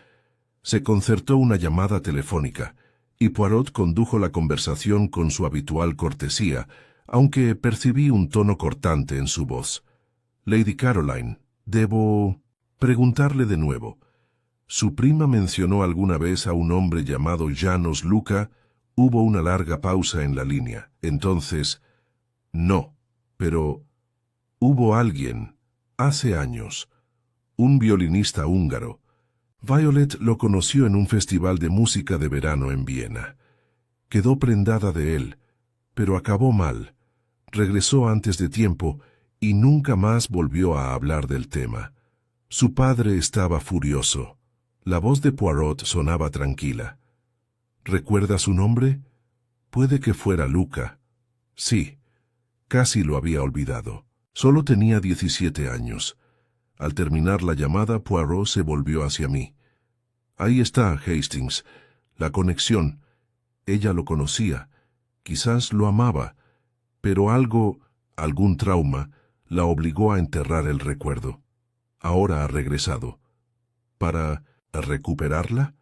Se concertó una llamada telefónica, y Poirot condujo la conversación con su habitual cortesía, aunque percibí un tono cortante en su voz. «Lady Caroline, debo preguntarle de nuevo. ¿Su prima mencionó alguna vez a un hombre llamado János Luca?» Hubo una larga pausa en la línea. Entonces, «No, pero hubo alguien, hace años, un violinista húngaro. Violet lo conoció en un festival de música de verano en Viena. Quedó prendada de él, pero acabó mal. Regresó antes de tiempo y nunca más volvió a hablar del tema. Su padre estaba furioso». La voz de Poirot sonaba tranquila. «¿Recuerda su nombre? Puede que fuera Luca. Sí, casi lo había olvidado. Solo tenía 17 años. Al terminar la llamada, Poirot se volvió hacia mí. Ahí está, Hastings. La conexión. Ella lo conocía. Quizás lo amaba. Pero algún trauma, la obligó a enterrar el recuerdo. Ahora ha regresado. ¿Para recuperarla?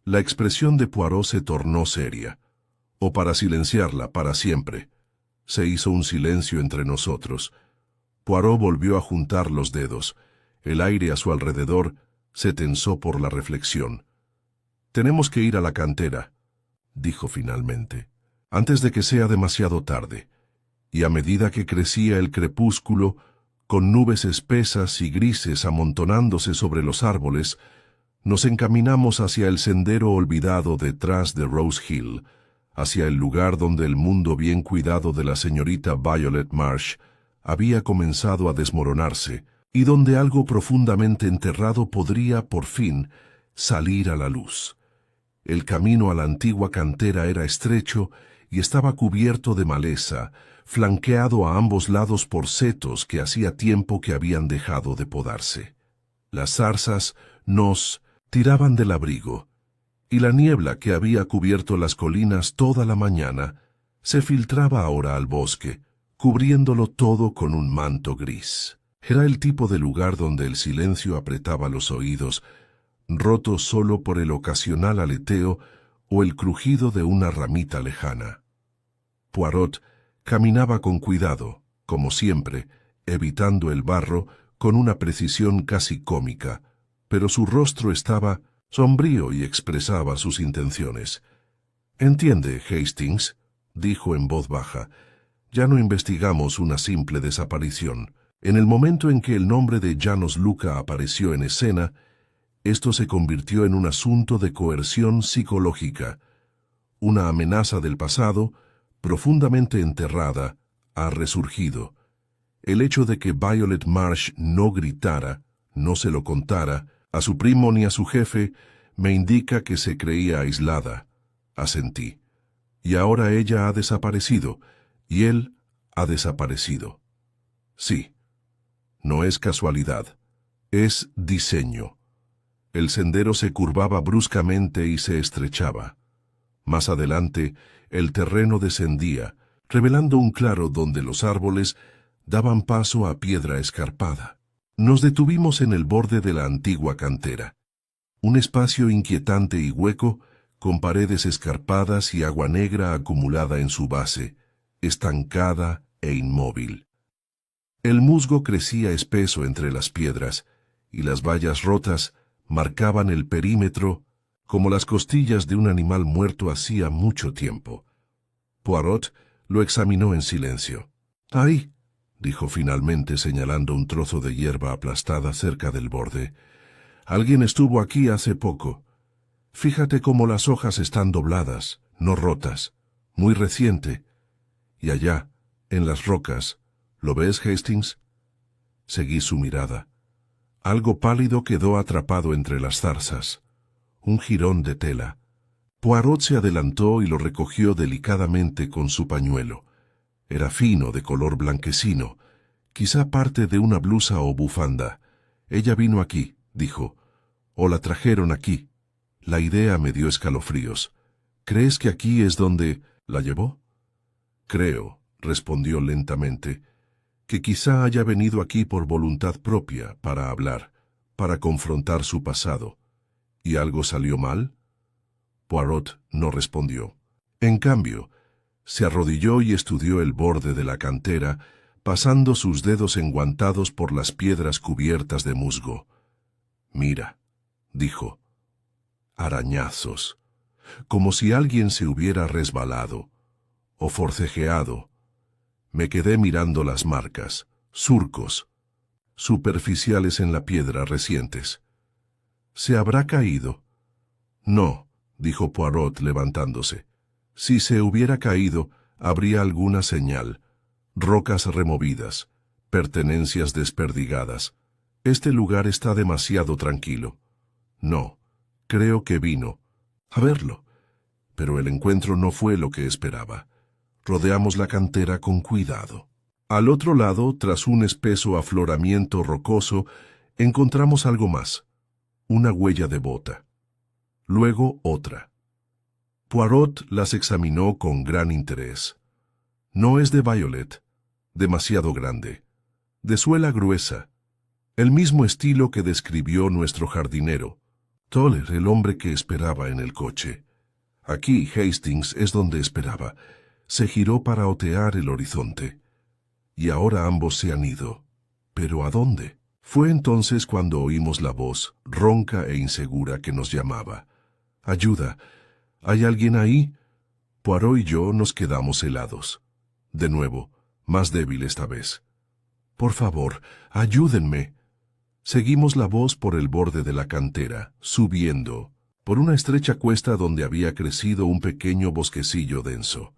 La expresión de Poirot se tornó seria. O para silenciarla para siempre. Se hizo un silencio entre nosotros. Poirot volvió a juntar los dedos. El aire a su alrededor se tensó por la reflexión. «Tenemos que ir a la cantera», dijo finalmente, «antes de que sea demasiado tarde». Y a medida que crecía el crepúsculo, con nubes espesas y grises amontonándose sobre los árboles, nos encaminamos hacia el sendero olvidado detrás de Rose Hill, hacia el lugar donde el mundo bien cuidado de la señorita Violet Marsh había comenzado a desmoronarse y donde algo profundamente enterrado podría, por fin, salir a la luz. El camino a la antigua cantera era estrecho y estaba cubierto de maleza, flanqueado a ambos lados por setos que hacía tiempo que habían dejado de podarse. Las zarzas nos tiraban del abrigo, y la niebla que había cubierto las colinas toda la mañana se filtraba ahora al bosque, cubriéndolo todo con un manto gris. Era el tipo de lugar donde el silencio apretaba los oídos, roto solo por el ocasional aleteo o el crujido de una ramita lejana. Poirot caminaba con cuidado, como siempre, evitando el barro con una precisión casi cómica, pero su rostro estaba sombrío y expresaba sus intenciones. «Entiende, Hastings», dijo en voz baja, «ya no investigamos una simple desaparición. En el momento en que el nombre de Janos Luca apareció en escena, esto se convirtió en un asunto de coerción psicológica. Una amenaza del pasado, profundamente enterrada, ha resurgido. El hecho de que Violet Marsh no gritara, no se lo contara, a su primo ni a su jefe, me indica que se creía aislada. Asentí. Y ahora ella ha desaparecido, y él ha desaparecido. Sí. No es casualidad. Es diseño. El sendero se curvaba bruscamente y se estrechaba. Más adelante, el terreno descendía, revelando un claro donde los árboles daban paso a piedra escarpada. Nos detuvimos en el borde de la antigua cantera. Un espacio inquietante y hueco, con paredes escarpadas y agua negra acumulada en su base, estancada e inmóvil. El musgo crecía espeso entre las piedras, y las vallas rotas marcaban el perímetro como las costillas de un animal muerto hacía mucho tiempo. Poirot lo examinó en silencio. «Ahí», dijo finalmente señalando un trozo de hierba aplastada cerca del borde. «Alguien estuvo aquí hace poco. Fíjate cómo las hojas están dobladas, no rotas, muy reciente. Y allá, en las rocas, ¿lo ves, Hastings?» Seguí su mirada. Algo pálido quedó atrapado entre las zarzas. Un jirón de tela. Poirot se adelantó y lo recogió delicadamente con su pañuelo. Era fino, de color blanquecino, quizá parte de una blusa o bufanda. «Ella vino aquí», dijo, «o la trajeron aquí». La idea me dio escalofríos. «¿Crees que aquí es donde la llevó?» «Creo», respondió lentamente, «que quizá haya venido aquí por voluntad propia, para hablar, para confrontar su pasado. ¿Y algo salió mal?» Poirot no respondió. En cambio, se arrodilló y estudió el borde de la cantera, pasando sus dedos enguantados por las piedras cubiertas de musgo. «Mira», dijo, «arañazos, como si alguien se hubiera resbalado o forcejeado». Me quedé mirando las marcas, surcos, superficiales en la piedra recientes. «¿Se habrá caído?» «No», dijo Poirot levantándose. «Si se hubiera caído, habría alguna señal. Rocas removidas, pertenencias desperdigadas. Este lugar está demasiado tranquilo. No, creo que vino a verlo. Pero el encuentro no fue lo que esperaba. Rodeamos la cantera con cuidado. Al otro lado, tras un espeso afloramiento rocoso, encontramos algo más. Una huella de bota. Luego otra. Poirot las examinó con gran interés. No es de Violet, demasiado grande, de suela gruesa, el mismo estilo que describió nuestro jardinero, Toller, el hombre que esperaba en el coche. Aquí Hastings es donde esperaba. Se giró para otear el horizonte. Y ahora ambos se han ido. ¿Pero a dónde? Fue entonces cuando oímos la voz, ronca e insegura, que nos llamaba. «Ayuda. ¿Hay alguien ahí?» Poirot y yo nos quedamos helados. De nuevo, más débil esta vez. «Por favor, ayúdenme». Seguimos la voz por el borde de la cantera, subiendo, por una estrecha cuesta donde había crecido un pequeño bosquecillo denso.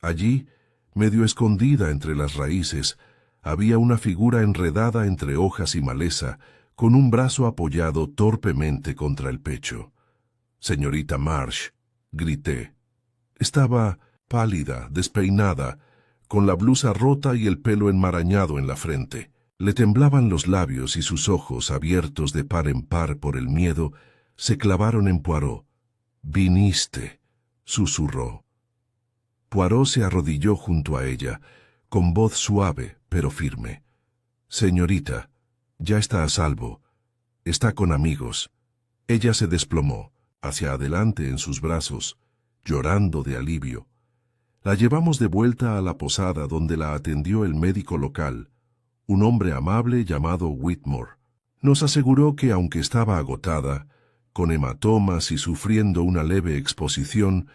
Allí, medio escondida entre las raíces, había una figura enredada entre hojas y maleza, con un brazo apoyado torpemente contra el pecho. «Señorita Marsh», grité. Estaba pálida, despeinada, con la blusa rota y el pelo enmarañado en la frente. Le temblaban los labios y sus ojos, abiertos de par en par por el miedo, se clavaron en Poirot. «Viniste», susurró. Poirot se arrodilló junto a ella, con voz suave pero firme. «Señorita, ya está a salvo. Está con amigos». Ella se desplomó, hacia adelante en sus brazos, llorando de alivio. La llevamos de vuelta a la posada donde la atendió el médico local, un hombre amable llamado Whitmore. Nos aseguró que aunque estaba agotada, con hematomas y sufriendo una leve exposición,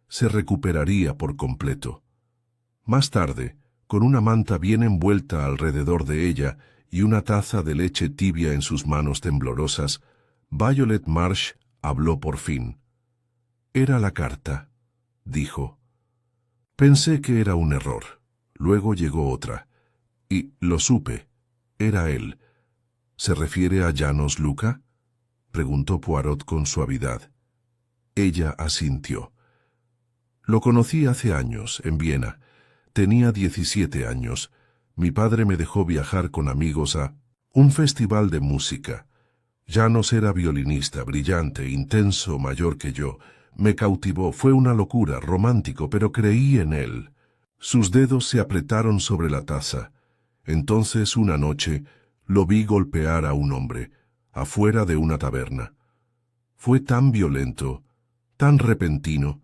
se recuperaría por completo. Más tarde, con una manta bien envuelta alrededor de ella y una taza de leche tibia en sus manos temblorosas, Violet Marsh habló por fin. «Era la carta», dijo. «Pensé que era un error. Luego llegó otra. Y lo supe. Era él». «¿Se refiere a János Luca?», preguntó Poirot con suavidad. Ella asintió. «Lo conocí hace años, en Viena. Tenía 17 años. Mi padre me dejó viajar con amigos a un festival de música. János era violinista, brillante, intenso, mayor que yo. Me cautivó, fue una locura, romántico, pero creí en él». Sus dedos se apretaron sobre la taza. Entonces, una noche, lo vi golpear a un hombre, afuera de una taberna. Fue tan violento, tan repentino.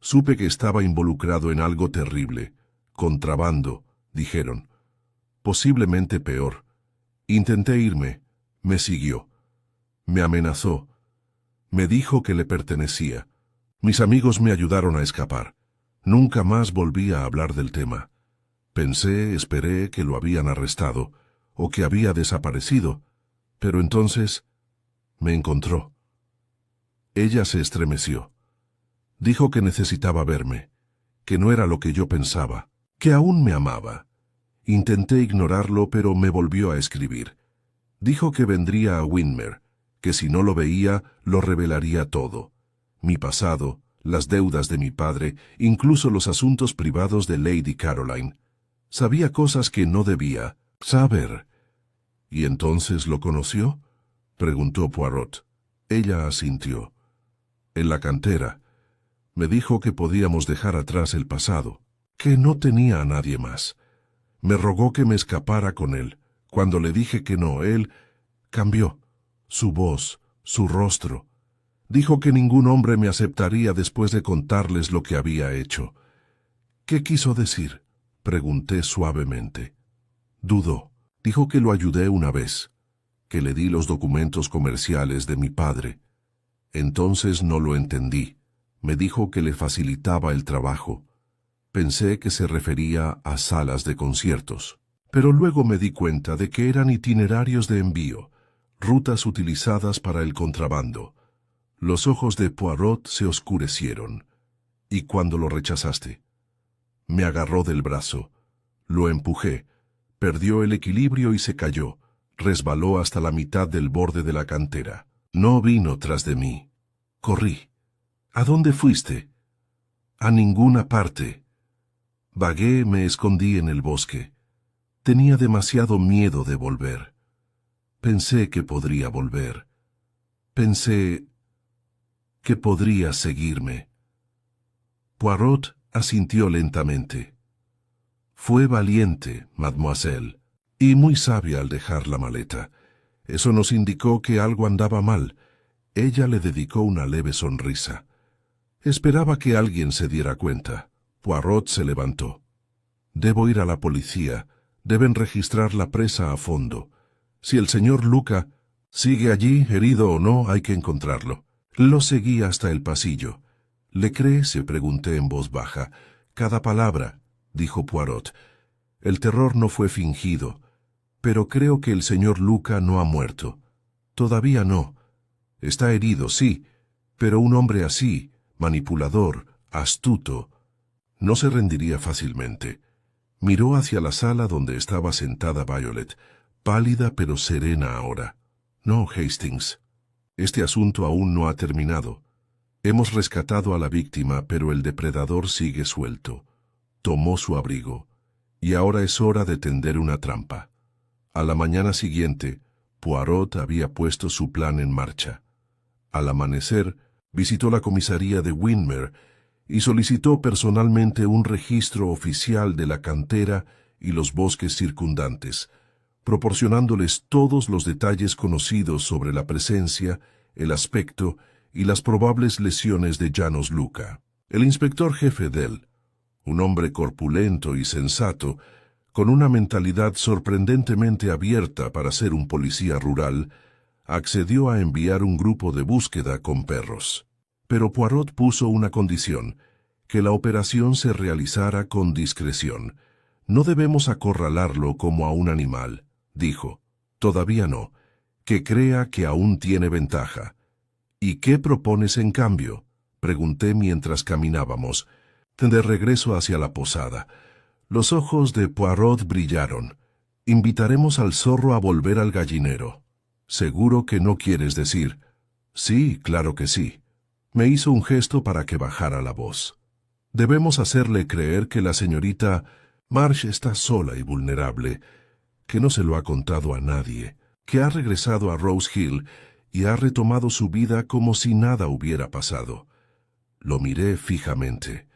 Supe que estaba involucrado en algo terrible. Contrabando, dijeron. Posiblemente peor. Intenté irme. Me siguió. Me amenazó. Me dijo que le pertenecía. Mis amigos me ayudaron a escapar. Nunca más volví a hablar del tema. Esperé que lo habían arrestado, o que había desaparecido, pero entonces me encontró. Ella se estremeció. Dijo que necesitaba verme, que no era lo que yo pensaba, que aún me amaba. Intenté ignorarlo, pero me volvió a escribir. Dijo que vendría a Windermere, que si no lo veía, lo revelaría todo. Mi pasado, las deudas de mi padre, incluso los asuntos privados de Lady Caroline. Sabía cosas que no debía saber. ¿Y entonces lo conoció?, preguntó Poirot. Ella asintió. En la cantera. Me dijo que podíamos dejar atrás el pasado, que no tenía a nadie más. Me rogó que me escapara con él. Cuando le dije que no, él cambió. Su voz, su rostro. Dijo que ningún hombre me aceptaría después de contarles lo que había hecho. ¿Qué quiso decir?, pregunté suavemente. Dudó. Dijo que lo ayudé una vez, que le di los documentos comerciales de mi padre. Entonces no lo entendí. Me dijo que le facilitaba el trabajo. Pensé que se refería a salas de conciertos. Pero luego me di cuenta de que eran itinerarios de envío, rutas utilizadas para el contrabando. Los ojos de Poirot se oscurecieron. ¿Y cuándo lo rechazaste? Me agarró del brazo. Lo empujé. Perdió el equilibrio y se cayó. Resbaló hasta la mitad del borde de la cantera. No vino tras de mí. Corrí. ¿A dónde fuiste? A ninguna parte. Vagué, me escondí en el bosque. Tenía demasiado miedo de volver. Pensé que podría volver. Pensé que podría seguirme. Poirot asintió lentamente. Fue valiente, mademoiselle, y muy sabia al dejar la maleta. Eso nos indicó que algo andaba mal. Ella le dedicó una leve sonrisa. Esperaba que alguien se diera cuenta. Poirot se levantó. Debo ir a la policía. Deben registrar la presa a fondo. Si el señor Luca sigue allí, herido o no, hay que encontrarlo. Lo seguí hasta el pasillo. ¿Le cree?, se pregunté en voz baja. Cada palabra, dijo Poirot. El terror no fue fingido. Pero creo que el señor Luca no ha muerto. Todavía no. Está herido, sí, pero un hombre así, manipulador, astuto, no se rendiría fácilmente. Miró hacia la sala donde estaba sentada Violet, pálida pero serena ahora. No, Hastings. Este asunto aún no ha terminado. Hemos rescatado a la víctima, pero el depredador sigue suelto. Tomó su abrigo, y ahora es hora de tender una trampa. A la mañana siguiente, Poirot había puesto su plan en marcha. Al amanecer, visitó la comisaría de Winmer y solicitó personalmente un registro oficial de la cantera y los bosques circundantes, proporcionándoles todos los detalles conocidos sobre la presencia, el aspecto y las probables lesiones de János Luca. El inspector jefe Dell, un hombre corpulento y sensato, con una mentalidad sorprendentemente abierta para ser un policía rural, accedió a enviar un grupo de búsqueda con perros. Pero Poirot puso una condición: que la operación se realizara con discreción. No debemos acorralarlo como a un animal, dijo. Todavía no. Que crea que aún tiene ventaja. ¿Y qué propones en cambio?, pregunté mientras caminábamos, de regreso hacia la posada. Los ojos de Poirot brillaron. Invitaremos al zorro a volver al gallinero. ¿Seguro que no quieres decir? Sí, claro que sí. Me hizo un gesto para que bajara la voz. Debemos hacerle creer que la señorita Marsh está sola y vulnerable, que no se lo ha contado a nadie, que ha regresado a Rose Hill y ha retomado su vida como si nada hubiera pasado. Lo miré fijamente.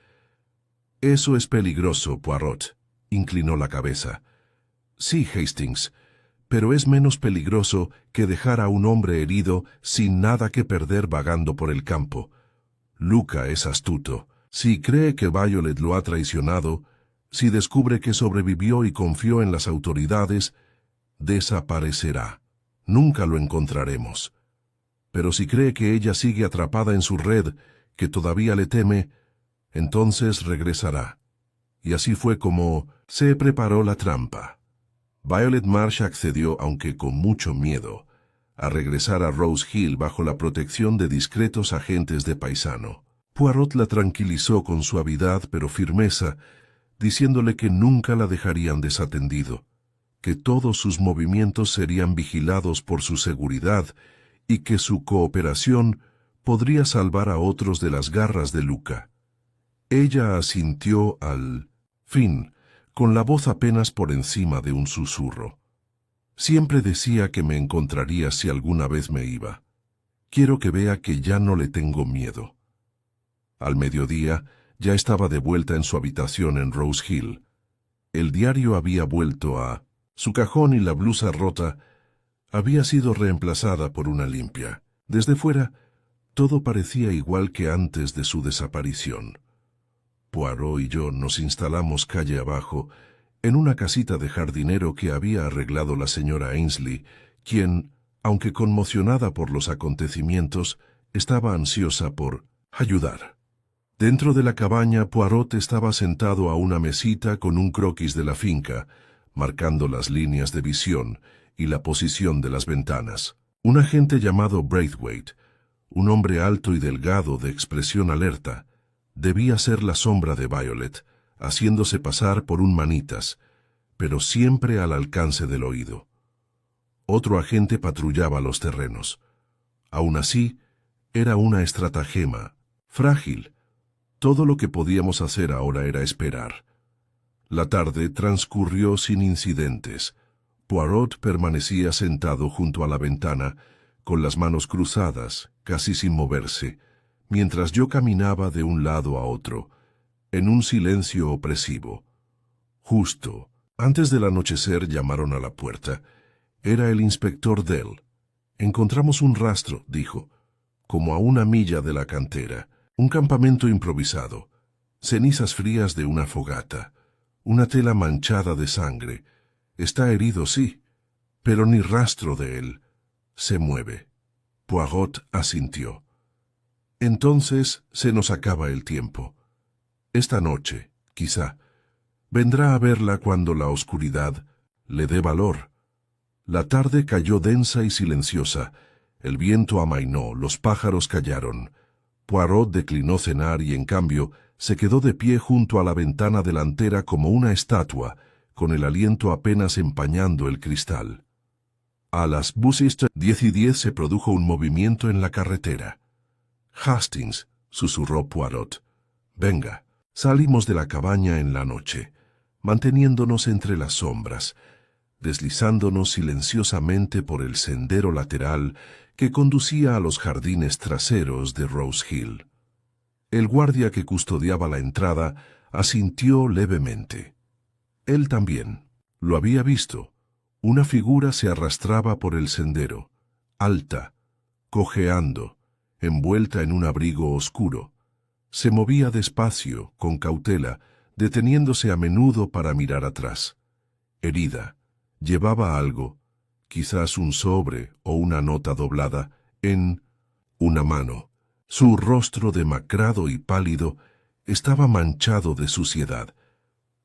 Eso es peligroso, Poirot, inclinó la cabeza. Sí, Hastings, pero es menos peligroso que dejar a un hombre herido sin nada que perder vagando por el campo. Luca es astuto. Si cree que Violet lo ha traicionado, si descubre que sobrevivió y confió en las autoridades, desaparecerá. Nunca lo encontraremos. Pero si cree que ella sigue atrapada en su red, que todavía le teme, entonces regresará. Y así fue como se preparó la trampa. Violet Marsh accedió, aunque con mucho miedo, a regresar a Rose Hill bajo la protección de discretos agentes de paisano. Poirot la tranquilizó con suavidad pero firmeza, diciéndole que nunca la dejarían desatendido, que todos sus movimientos serían vigilados por su seguridad y que su cooperación podría salvar a otros de las garras de Luca. Ella asintió al fin, con la voz apenas por encima de un susurro. Siempre decía que me encontraría si alguna vez me iba. Quiero que vea que ya no le tengo miedo. Al mediodía ya estaba de vuelta en su habitación en Rose Hill. El diario había vuelto a su cajón y la blusa rota había sido reemplazada por una limpia. Desde fuera, todo parecía igual que antes de su desaparición. Poirot y yo nos instalamos calle abajo, en una casita de jardinero que había arreglado la señora Ainsley, quien, aunque conmocionada por los acontecimientos, estaba ansiosa por ayudar. Dentro de la cabaña, Poirot estaba sentado a una mesita con un croquis de la finca, marcando las líneas de visión y la posición de las ventanas. Un agente llamado Braithwaite, un hombre alto y delgado de expresión alerta, debía ser la sombra de Violet, haciéndose pasar por un manitas, pero siempre al alcance del oído. Otro agente patrullaba los terrenos. Aún así, era una estratagema, frágil. Todo lo que podíamos hacer ahora era esperar. La tarde transcurrió sin incidentes. Poirot permanecía sentado junto a la ventana, con las manos cruzadas, casi sin moverse, mientras yo caminaba de un lado a otro, en un silencio opresivo. Justo antes del anochecer llamaron a la puerta. Era el inspector Dell. Encontramos un rastro, dijo, como a 1 milla de la cantera, un campamento improvisado, cenizas frías de una fogata, una tela manchada de sangre. Está herido, sí, pero ni rastro de él. Se mueve. Poirot asintió. Entonces se nos acaba el tiempo. Esta noche, quizá, vendrá a verla cuando la oscuridad le dé valor. La tarde cayó densa y silenciosa. El viento amainó, los pájaros callaron. Poirot declinó cenar y, en cambio, se quedó de pie junto a la ventana delantera como una estatua, con el aliento apenas empañando el cristal. A las 10:10 se produjo un movimiento en la carretera. «Hastings», susurró Poirot. «Venga». Salimos de la cabaña en la noche, manteniéndonos entre las sombras, deslizándonos silenciosamente por el sendero lateral que conducía a los jardines traseros de Rose Hill. El guardia que custodiaba la entrada asintió levemente. Él también. Lo había visto. Una figura se arrastraba por el sendero, alta, cojeando, envuelta en un abrigo oscuro. Se movía despacio, con cautela, deteniéndose a menudo para mirar atrás. Herida, llevaba algo, quizás un sobre o una nota doblada, en una mano. Su rostro demacrado y pálido estaba manchado de suciedad.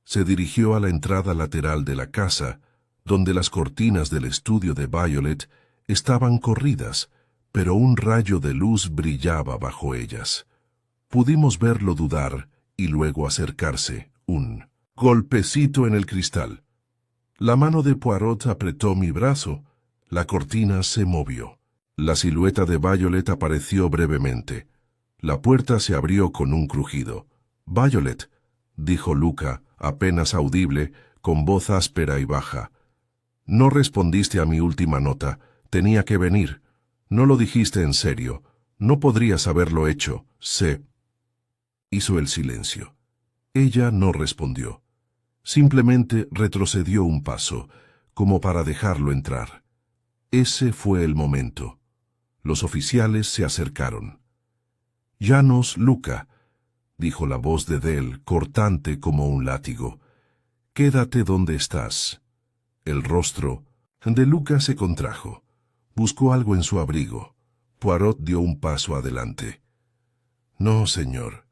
Se dirigió a la entrada lateral de la casa, donde las cortinas del estudio de Violet estaban corridas, pero un rayo de luz brillaba bajo ellas. Pudimos verlo dudar y luego acercarse, un golpecito en el cristal. La mano de Poirot apretó mi brazo. La cortina se movió. La silueta de Violet apareció brevemente. La puerta se abrió con un crujido. «Violet», dijo Luca, apenas audible, con voz áspera y baja. «No respondiste a mi última nota. Tenía que venir. No lo dijiste en serio. No podrías haberlo hecho. Sé». Hizo el silencio. Ella no respondió. Simplemente retrocedió un paso, como para dejarlo entrar. Ese fue el momento. Los oficiales se acercaron. «Llanos, Luca», dijo la voz de Dell, cortante como un látigo. «Quédate donde estás». El rostro de Luca se contrajo. Buscó algo en su abrigo. Poirot dio un paso adelante. «No, señor».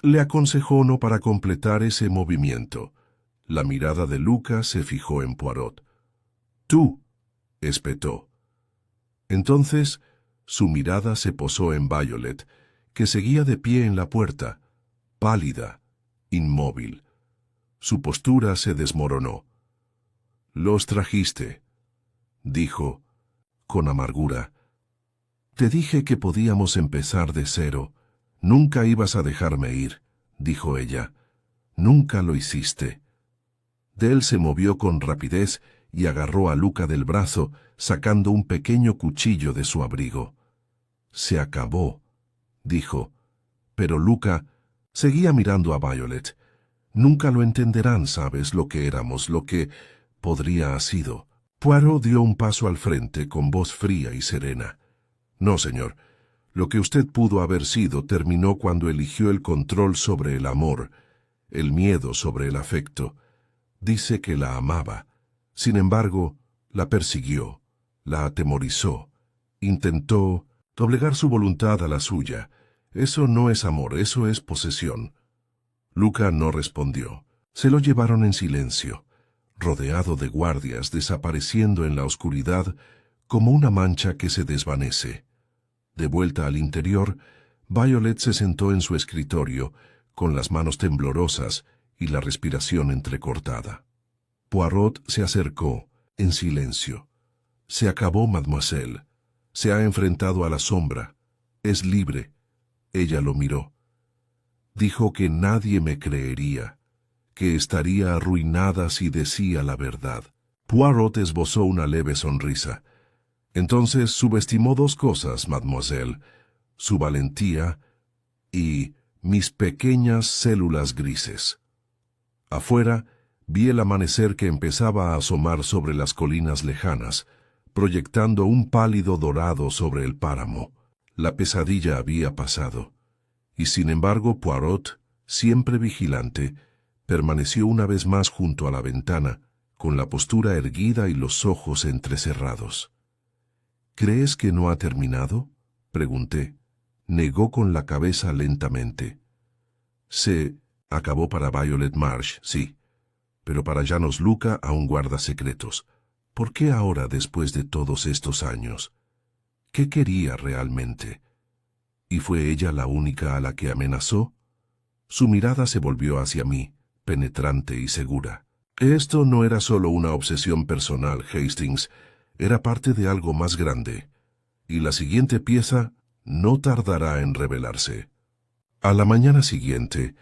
Le aconsejó no para completar ese movimiento. La mirada de Luca se fijó en Poirot. «Tú», espetó. Entonces su mirada se posó en Violet, que seguía de pie en la puerta, pálida, inmóvil. Su postura se desmoronó. «Los trajiste», dijo, con amargura. «Te dije que podíamos empezar de cero. Nunca ibas a dejarme ir», dijo ella. «Nunca lo hiciste». Dell se movió con rapidez y agarró a Luca del brazo, sacando un pequeño cuchillo de su abrigo. «Se acabó», dijo. Pero Luca seguía mirando a Violet. «Nunca lo entenderán, ¿sabes? Lo que éramos, lo que podría haber sido». Poirot dio un paso al frente con voz fría y serena. «No, señor. Lo que usted pudo haber sido terminó cuando eligió el control sobre el amor, el miedo sobre el afecto. Dice que la amaba. Sin embargo, la persiguió, la atemorizó, intentó doblegar su voluntad a la suya. Eso no es amor, eso es posesión». Luca no respondió. Se lo llevaron en silencio, rodeado de guardias, desapareciendo en la oscuridad como una mancha que se desvanece. De vuelta al interior, Violet se sentó en su escritorio, con las manos temblorosas y la respiración entrecortada. Poirot se acercó, en silencio. «Se acabó, mademoiselle. Se ha enfrentado a la sombra. Es libre». Ella lo miró. «Dijo que nadie me creería, que estaría arruinada si decía la verdad. Poirot esbozó una leve sonrisa. Entonces subestimó dos cosas, mademoiselle: su valentía y mis pequeñas células grises. Afuera, vi el amanecer que empezaba a asomar sobre las colinas lejanas, proyectando un pálido dorado sobre el páramo. La pesadilla había pasado. Y sin embargo Poirot, siempre vigilante, permaneció una vez más junto a la ventana, con la postura erguida y los ojos entrecerrados. —¿Crees que no ha terminado? —pregunté. Negó con la cabeza lentamente. Se acabó para Violet Marsh, sí, pero para Janos Luca aún guarda secretos. ¿Por qué ahora, después de todos estos años? ¿Qué quería realmente? ¿Y fue ella la única a la que amenazó? Su mirada se volvió hacia mí, penetrante y segura. Esto no era solo una obsesión personal, Hastings, era parte de algo más grande. Y la siguiente pieza no tardará en revelarse. A la mañana siguiente,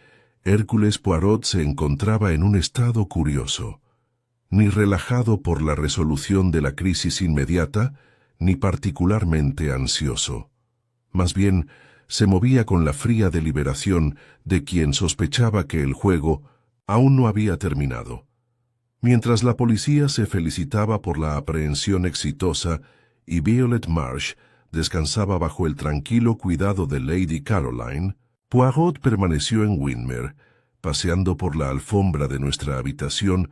Hércules Poirot se encontraba en un estado curioso, ni relajado por la resolución de la crisis inmediata, ni particularmente ansioso. Más bien, se movía con la fría deliberación de quien sospechaba que el juego aún no había terminado. Mientras la policía se felicitaba por la aprehensión exitosa y Violet Marsh descansaba bajo el tranquilo cuidado de Lady Caroline, Poirot permaneció en Windsor, paseando por la alfombra de nuestra habitación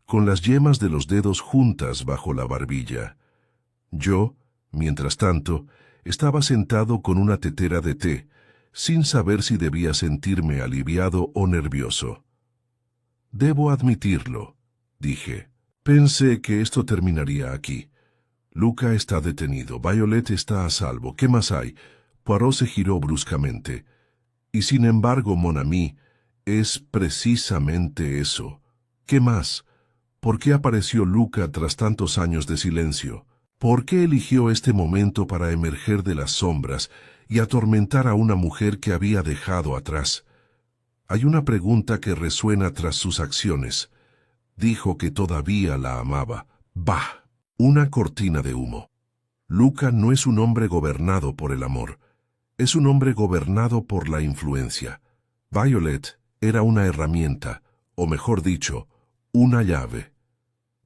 con las yemas de los dedos juntas bajo la barbilla. Yo, mientras tanto, estaba sentado con una tetera de té, sin saber si debía sentirme aliviado o nervioso. «Debo admitirlo», dije. «Pensé que esto terminaría aquí. Luca está detenido, Violet está a salvo. ¿Qué más hay?» Poirot se giró bruscamente. «Y sin embargo, mon ami, es precisamente eso. ¿Qué más? ¿Por qué apareció Luca tras tantos años de silencio? ¿Por qué eligió este momento para emerger de las sombras y atormentar a una mujer que había dejado atrás? Hay una pregunta que resuena tras sus acciones. Dijo que todavía la amaba. ¡Bah! Una cortina de humo. Luca no es un hombre gobernado por el amor. Es un hombre gobernado por la influencia. Violet era una herramienta, o mejor dicho, una llave.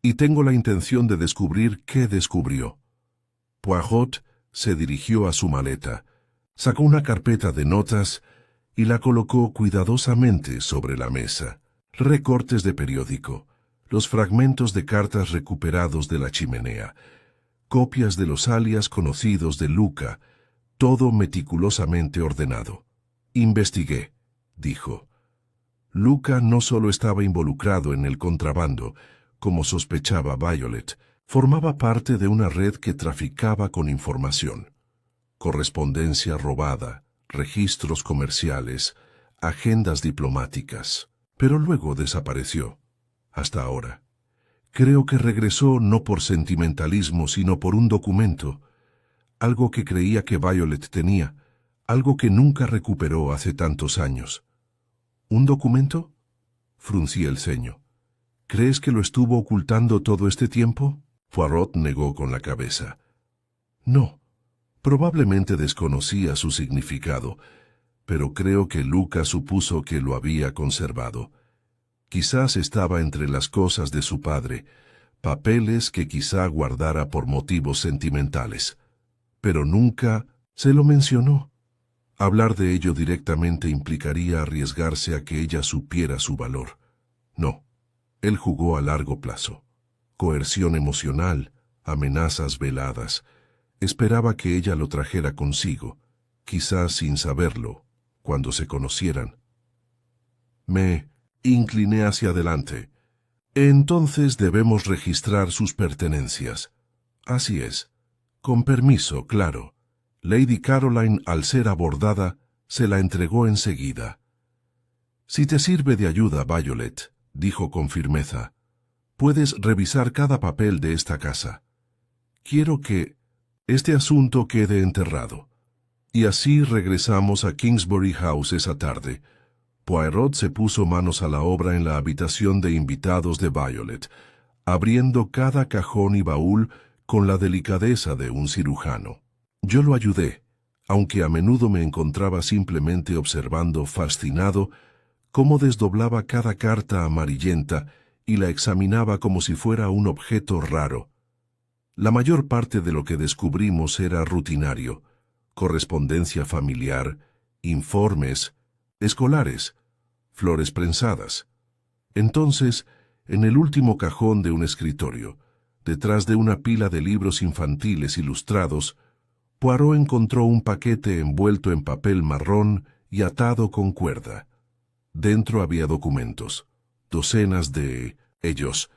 Y tengo la intención de descubrir qué descubrió». Poirot se dirigió a su maleta, sacó una carpeta de notas y la colocó cuidadosamente sobre la mesa. Recortes de periódico, los fragmentos de cartas recuperados de la chimenea, copias de los alias conocidos de Luca, todo meticulosamente ordenado. «Investigué», dijo. Luca no solo estaba involucrado en el contrabando, como sospechaba Violet, formaba parte de una red que traficaba con información. Correspondencia robada, registros comerciales, agendas diplomáticas. Pero luego desapareció. Hasta ahora. Creo que regresó no por sentimentalismo, sino por un documento. Algo que creía que Violet tenía, algo que nunca recuperó hace tantos años. ¿Un documento? Fruncí el ceño. ¿Crees que lo estuvo ocultando todo este tiempo? Poirot negó con la cabeza. No, probablemente desconocía su significado, pero creo que Luca supuso que lo había conservado. Quizás estaba entre las cosas de su padre, papeles que quizá guardara por motivos sentimentales. Pero nunca se lo mencionó. Hablar de ello directamente implicaría arriesgarse a que ella supiera su valor. No. Él jugó a largo plazo. Coerción emocional, amenazas veladas. Esperaba que ella lo trajera consigo, quizás sin saberlo, cuando se conocieran. Me incliné hacia adelante. Entonces debemos registrar sus pertenencias. Así es. Con permiso, claro. Lady Caroline, al ser abordada, se la entregó enseguida. «Si te sirve de ayuda, Violet», dijo con firmeza, «puedes revisar cada papel de esta casa. Quiero que este asunto quede enterrado. Y así regresamos a Kingsbury House esa tarde. Poirot se puso manos a la obra en la habitación de invitados de Violet, abriendo cada cajón y baúl con la delicadeza de un cirujano. Yo lo ayudé, aunque a menudo me encontraba simplemente observando, fascinado, cómo desdoblaba cada carta amarillenta y la examinaba como si fuera un objeto raro. La mayor parte de lo que descubrimos era rutinario: correspondencia familiar, informes, escolares, flores prensadas. Entonces, en el último cajón de un escritorio, detrás de una pila de libros infantiles ilustrados, Poirot encontró un paquete envuelto en papel marrón y atado con cuerda. Dentro había documentos, docenas de ellos,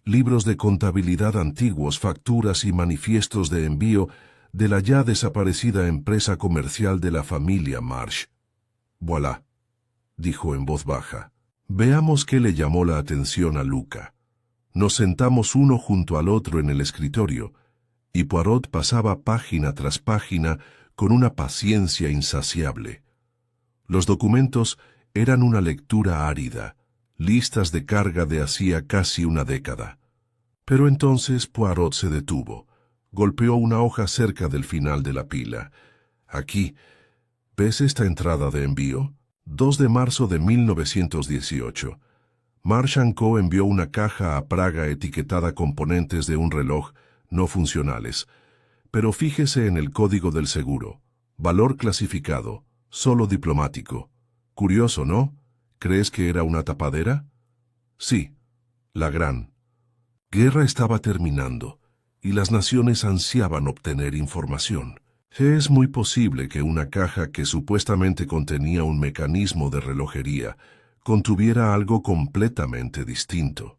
libros de contabilidad antiguos, facturas y manifiestos de envío de la ya desaparecida empresa comercial de la familia Marsh. «Voilà», dijo en voz baja. Veamos qué le llamó la atención a Luca. Nos sentamos uno junto al otro en el escritorio, y Poirot pasaba página tras página con una paciencia insaciable. Los documentos eran una lectura árida, listas de carga de hacía casi una década. Pero entonces Poirot se detuvo, golpeó una hoja cerca del final de la pila. «Aquí, ¿ves esta entrada de envío? 2 de marzo de 1918. Marsh & Co. envió una caja a Praga etiquetada componentes de un reloj no funcionales. Pero fíjese en el código del seguro. Valor clasificado, solo diplomático. Curioso, ¿no? ¿Crees que era una tapadera?» «Sí, la gran guerra estaba terminando, y las naciones ansiaban obtener información. Es muy posible que una caja que supuestamente contenía un mecanismo de relojería contuviera algo completamente distinto.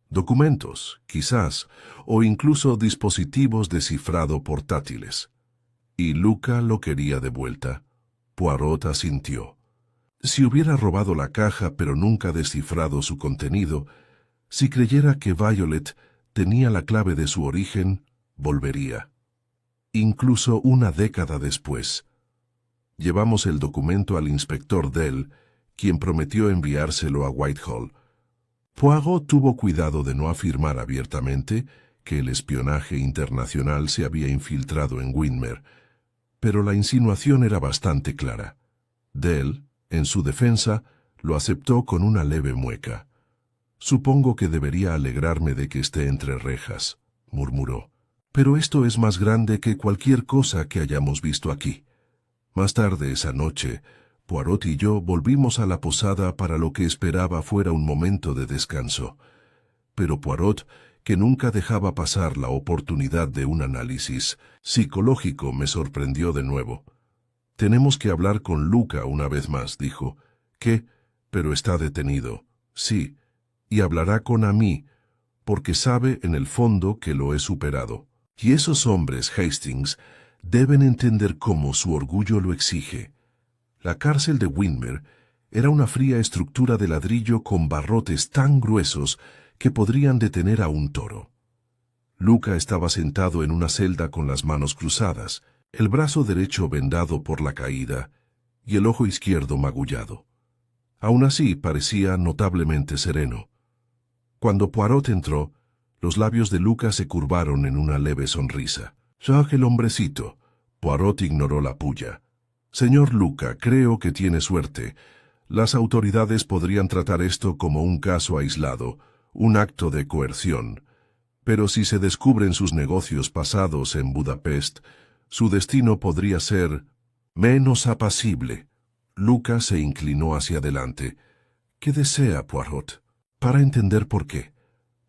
Documentos, quizás, o incluso dispositivos de cifrado portátiles. Y Luca lo quería de vuelta». Poirot asintió. Si hubiera robado la caja pero nunca descifrado su contenido, si creyera que Violet tenía la clave de su origen, volvería. Incluso una década después. Llevamos el documento al inspector Dell, quien prometió enviárselo a Whitehall. Poirot tuvo cuidado de no afirmar abiertamente que el espionaje internacional se había infiltrado en Winmer, pero la insinuación era bastante clara. Dell, en su defensa, lo aceptó con una leve mueca. «Supongo que debería alegrarme de que esté entre rejas», murmuró. «Pero esto es más grande que cualquier cosa que hayamos visto aquí». Más tarde esa noche, Poirot y yo volvimos a la posada para lo que esperaba fuera un momento de descanso. Pero Poirot, que nunca dejaba pasar la oportunidad de un análisis psicológico, me sorprendió de nuevo. «Tenemos que hablar con Luca una vez más», dijo. «¿Qué? Pero está detenido». «Sí, y hablará con Amy, porque sabe en el fondo que lo he superado. Y esos hombres, Hastings, deben entender cómo su orgullo lo exige». La cárcel de Winmer era una fría estructura de ladrillo con barrotes tan gruesos que podrían detener a un toro. Luca estaba sentado en una celda con las manos cruzadas, el brazo derecho vendado por la caída y el ojo izquierdo magullado. Aún así parecía notablemente sereno. Cuando Poirot entró, los labios de Luca se curvaron en una leve sonrisa. «Jacques, el hombrecito». Poirot ignoró la pulla. «Señor Luca, creo que tiene suerte. Las autoridades podrían tratar esto como un caso aislado, un acto de coerción. Pero si se descubren sus negocios pasados en Budapest, su destino podría ser menos apacible». Luca se inclinó hacia adelante. «¿Qué desea, Poirot?» «Para entender por qué.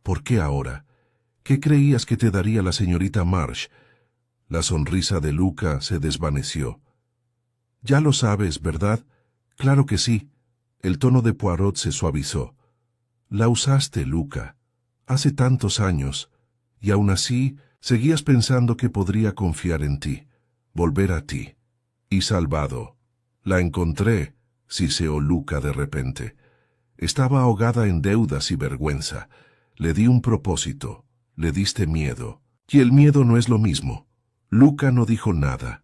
¿Por qué ahora? ¿Qué creías que te daría la señorita Marsh?» La sonrisa de Luca se desvaneció. «Ya lo sabes, ¿verdad?» «Claro que sí». El tono de Poirot se suavizó. «La usaste, Luca, hace tantos años, y aún así seguías pensando que podría confiar en ti, volver a ti. Y salvado. La encontré», siseó Luca de repente. «Estaba ahogada en deudas y vergüenza. Le di un propósito, le diste miedo. Y el miedo no es lo mismo». Luca no dijo nada.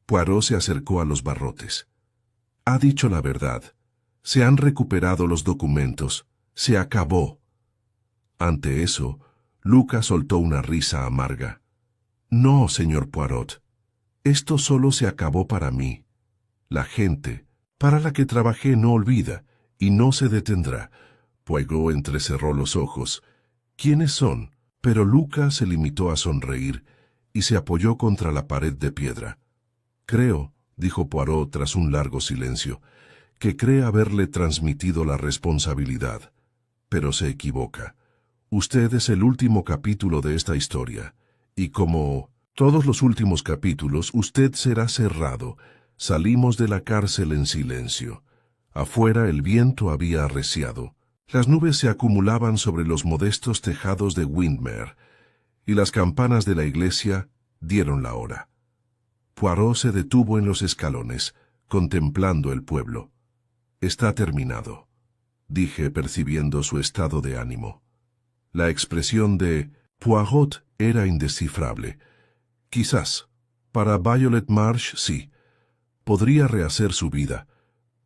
Poirot se acercó a los barrotes. «Ha dicho la verdad. Se han recuperado los documentos. Se acabó. Ante eso, Luca soltó una risa amarga. No, señor Poirot. Esto solo se acabó para mí. La gente, para la que trabajé, no olvida, y no se detendrá. Poirot entrecerró los ojos. ¿Quiénes son? Pero Luca se limitó a sonreír y se apoyó contra la pared de piedra. Creo, dijo Poirot tras un largo silencio, que cree haberle transmitido la responsabilidad. Pero se equivoca. Usted es el último capítulo de esta historia, y como todos los últimos capítulos, usted será cerrado. Salimos de la cárcel en silencio. Afuera el viento había arreciado. Las nubes se acumulaban sobre los modestos tejados de Windermere, y las campanas de la iglesia dieron la hora. Poirot se detuvo en los escalones, contemplando el pueblo. «Está terminado», dije, percibiendo su estado de ánimo. La expresión de Poirot era indescifrable. Quizás, para Violet Marsh sí, podría rehacer su vida,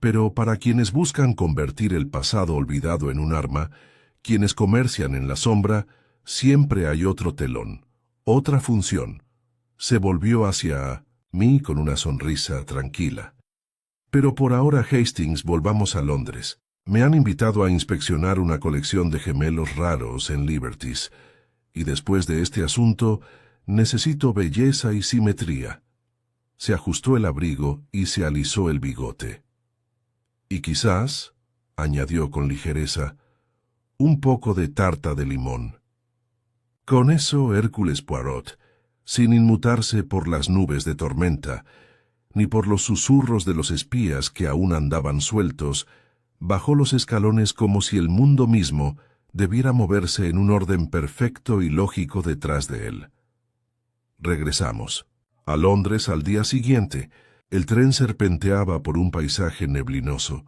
pero para quienes buscan convertir el pasado olvidado en un arma, quienes comercian en la sombra, siempre hay otro telón, otra función. Se volvió hacia mí con una sonrisa tranquila. Pero por ahora, Hastings, volvamos a Londres. Me han invitado a inspeccionar una colección de gemelos raros en Liberties, y después de este asunto, necesito belleza y simetría. Se ajustó el abrigo y se alisó el bigote. Y quizás, añadió con ligereza, un poco de tarta de limón. Con eso, Hércules Poirot, sin inmutarse por las nubes de tormenta, ni por los susurros de los espías que aún andaban sueltos, bajó los escalones como si el mundo mismo debiera moverse en un orden perfecto y lógico detrás de él. Regresamos. A Londres al día siguiente, el tren serpenteaba por un paisaje neblinoso,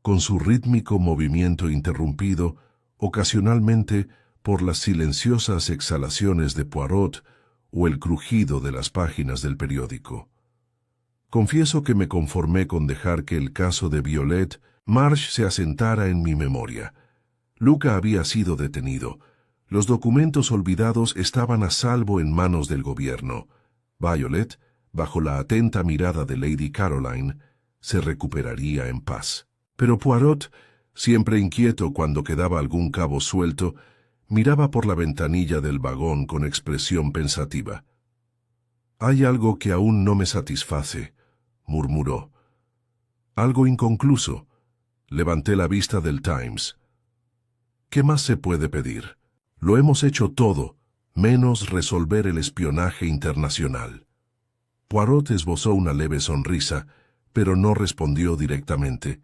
con su rítmico movimiento interrumpido ocasionalmente por las silenciosas exhalaciones de Poirot o el crujido de las páginas del periódico. Confieso que me conformé con dejar que el caso de Violet Marsh se asentara en mi memoria. Luca había sido detenido. Los documentos olvidados estaban a salvo en manos del gobierno. Violet, bajo la atenta mirada de Lady Caroline, se recuperaría en paz. Pero Poirot, siempre inquieto cuando quedaba algún cabo suelto, miraba por la ventanilla del vagón con expresión pensativa. «Hay algo que aún no me satisface», murmuró. «Algo inconcluso». Levanté la vista del Times. «¿Qué más se puede pedir? Lo hemos hecho todo, menos resolver el espionaje internacional». Poirot esbozó una leve sonrisa, pero no respondió directamente.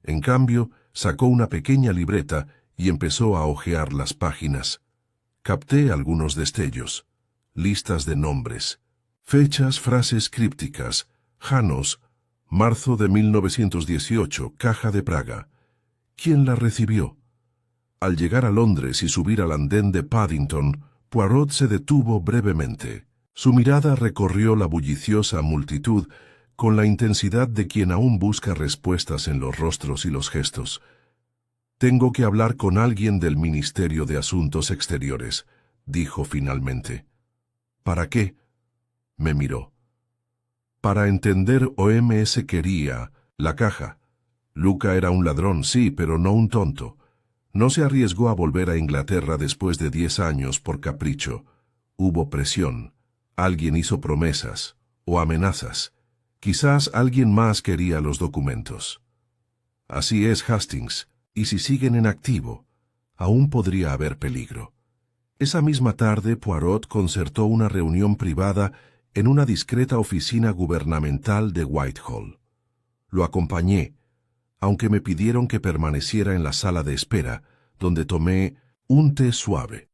En cambio, sacó una pequeña libreta y empezó a hojear las páginas. Capté algunos destellos. Listas de nombres. Fechas, frases crípticas. Janos, marzo de 1918, Caja de Praga. ¿Quién la recibió? Al llegar a Londres y subir al andén de Paddington, Poirot se detuvo brevemente. Su mirada recorrió la bulliciosa multitud con la intensidad de quien aún busca respuestas en los rostros y los gestos. «Tengo que hablar con alguien del Ministerio de Asuntos Exteriores», dijo finalmente. «¿Para qué?», me miró. «Para entender OMS quería la caja. Luca era un ladrón, sí, pero no un tonto. No se arriesgó a volver a Inglaterra después de 10 años por capricho. Hubo presión. Alguien hizo promesas o amenazas. Quizás alguien más quería los documentos. Así es, Hastings, y si siguen en activo, aún podría haber peligro». Esa misma tarde, Poirot concertó una reunión privada en una discreta oficina gubernamental de Whitehall. Lo acompañé, aunque me pidieron que permaneciera en la sala de espera, donde tomé un té suave,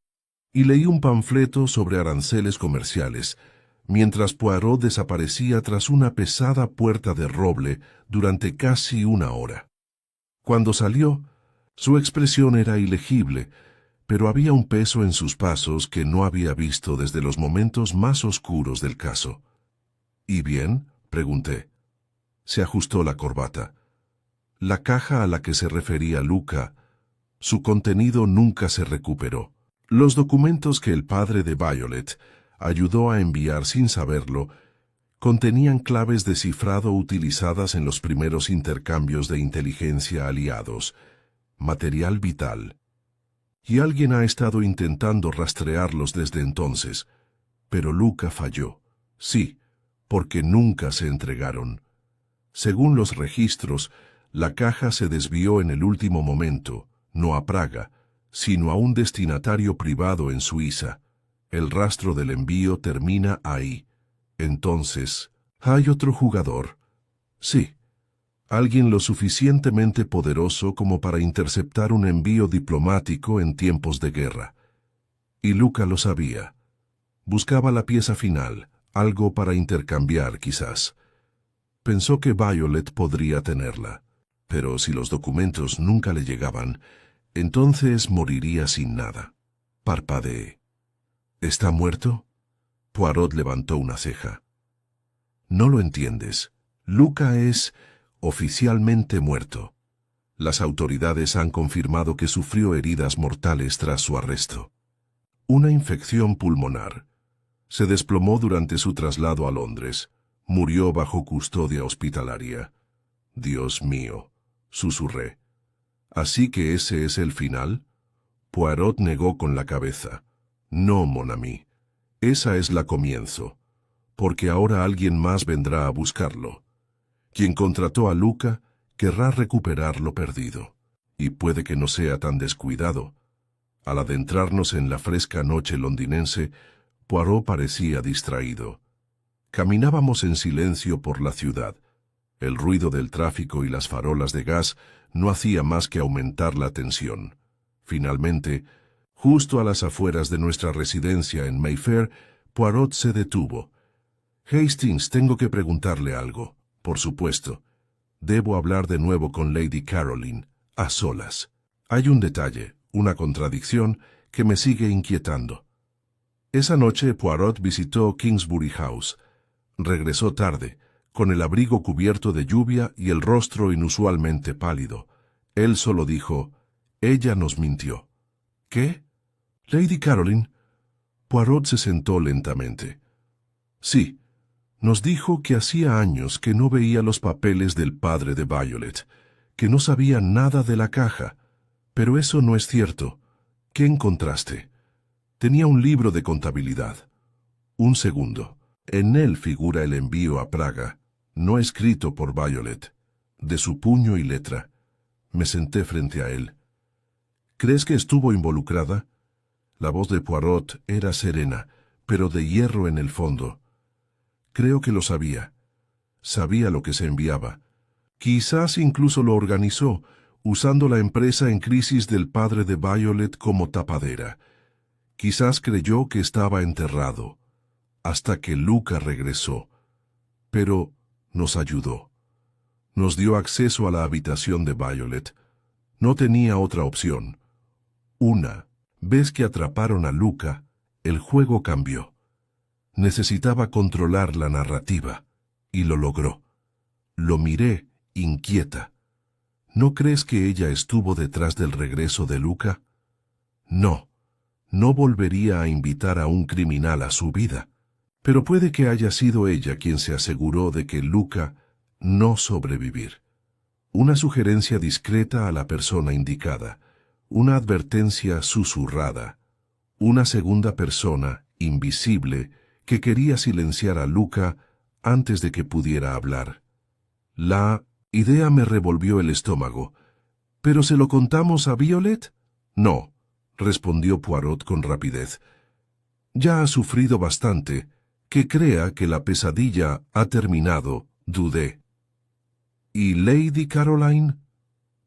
y leí un panfleto sobre aranceles comerciales, mientras Poirot desaparecía tras una pesada puerta de roble durante casi una hora. Cuando salió, su expresión era ilegible, pero había un peso en sus pasos que no había visto desde los momentos más oscuros del caso. «¿Y bien?», pregunté. Se ajustó la corbata. La caja a la que se refería Luca, su contenido nunca se recuperó. Los documentos que el padre de Violet ayudó a enviar sin saberlo contenían claves de cifrado utilizadas en los primeros intercambios de inteligencia aliados, material vital. Y alguien ha estado intentando rastrearlos desde entonces, pero Luca falló. Sí, porque nunca se entregaron. Según los registros, la caja se desvió en el último momento, no a Praga, sino a un destinatario privado en Suiza. El rastro del envío termina ahí. Entonces, ¿hay otro jugador? Sí. Alguien lo suficientemente poderoso como para interceptar un envío diplomático en tiempos de guerra. Y Luca lo sabía. Buscaba la pieza final, algo para intercambiar quizás. Pensó que Violet podría tenerla, pero si los documentos nunca le llegaban, entonces moriría sin nada. Parpadeé. ¿Está muerto? Poirot levantó una ceja. No lo entiendes. Luca es oficialmente muerto. Las autoridades han confirmado que sufrió heridas mortales tras su arresto. Una infección pulmonar. Se desplomó durante su traslado a Londres. Murió bajo custodia hospitalaria. Dios mío, susurré. ¿Así que ese es el final? Poirot negó con la cabeza. No, mon ami. Esa es la comienzo. Porque ahora alguien más vendrá a buscarlo. Quien contrató a Luca querrá recuperar lo perdido. Y puede que no sea tan descuidado. Al adentrarnos en la fresca noche londinense, Poirot parecía distraído. Caminábamos en silencio por la ciudad. El ruido del tráfico y las farolas de gas no hacía más que aumentar la tensión. Finalmente, justo a las afueras de nuestra residencia en Mayfair, Poirot se detuvo. Hastings, tengo que preguntarle algo. Por supuesto. Debo hablar de nuevo con Lady Caroline, a solas. Hay un detalle, una contradicción, que me sigue inquietando. Esa noche Poirot visitó Kingsbury House. Regresó tarde, con el abrigo cubierto de lluvia y el rostro inusualmente pálido. Él solo dijo, «Ella nos mintió». ¿Qué? Lady Caroline. Poirot se sentó lentamente. Sí, nos dijo que hacía años que no veía los papeles del padre de Violet, que no sabía nada de la caja. Pero eso no es cierto. ¿Qué encontraste? Tenía un libro de contabilidad. Un segundo. En él figura el envío a Praga, no escrito por Violet, de su puño y letra. Me senté frente a él. ¿Crees que estuvo involucrada? La voz de Poirot era serena, pero de hierro en el fondo. Creo que lo sabía. Sabía lo que se enviaba. Quizás incluso lo organizó, usando la empresa en crisis del padre de Violet como tapadera. Quizás creyó que estaba enterrado, hasta que Luca regresó. Pero nos ayudó. Nos dio acceso a la habitación de Violet. No tenía otra opción. Una vez que atraparon a Luca, el juego cambió. Necesitaba controlar la narrativa, y lo logró. Lo miré, inquieta. ¿No crees que ella estuvo detrás del regreso de Luca? No, no volvería a invitar a un criminal a su vida. Pero puede que haya sido ella quien se aseguró de que Luca no sobrevivir. Una sugerencia discreta a la persona indicada, una advertencia susurrada, una segunda persona, invisible, que quería silenciar a Luca antes de que pudiera hablar. La idea me revolvió el estómago. ¿Pero se lo contamos a Violet? No, respondió Poirot con rapidez. Ya ha sufrido bastante. Que crea que la pesadilla ha terminado, dudé. ¿Y Lady Caroline?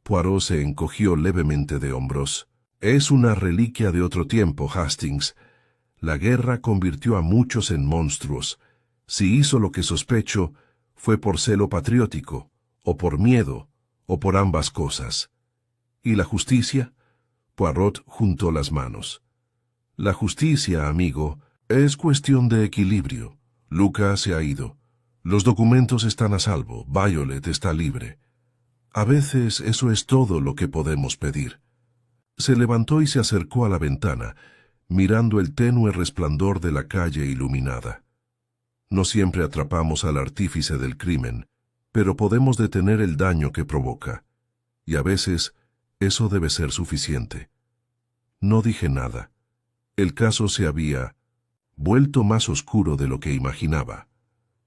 Poirot se encogió levemente de hombros. Es una reliquia de otro tiempo, Hastings. La guerra convirtió a muchos en monstruos. Si hizo lo que sospecho, fue por celo patriótico, o por miedo, o por ambas cosas. ¿Y la justicia? Poirot juntó las manos. La justicia, amigo, es cuestión de equilibrio. Luca se ha ido. Los documentos están a salvo. Violet está libre. A veces eso es todo lo que podemos pedir. Se levantó y se acercó a la ventana, mirando el tenue resplandor de la calle iluminada. No siempre atrapamos al artífice del crimen, pero podemos detener el daño que provoca, y a veces eso debe ser suficiente. No dije nada. El caso se había vuelto más oscuro de lo que imaginaba.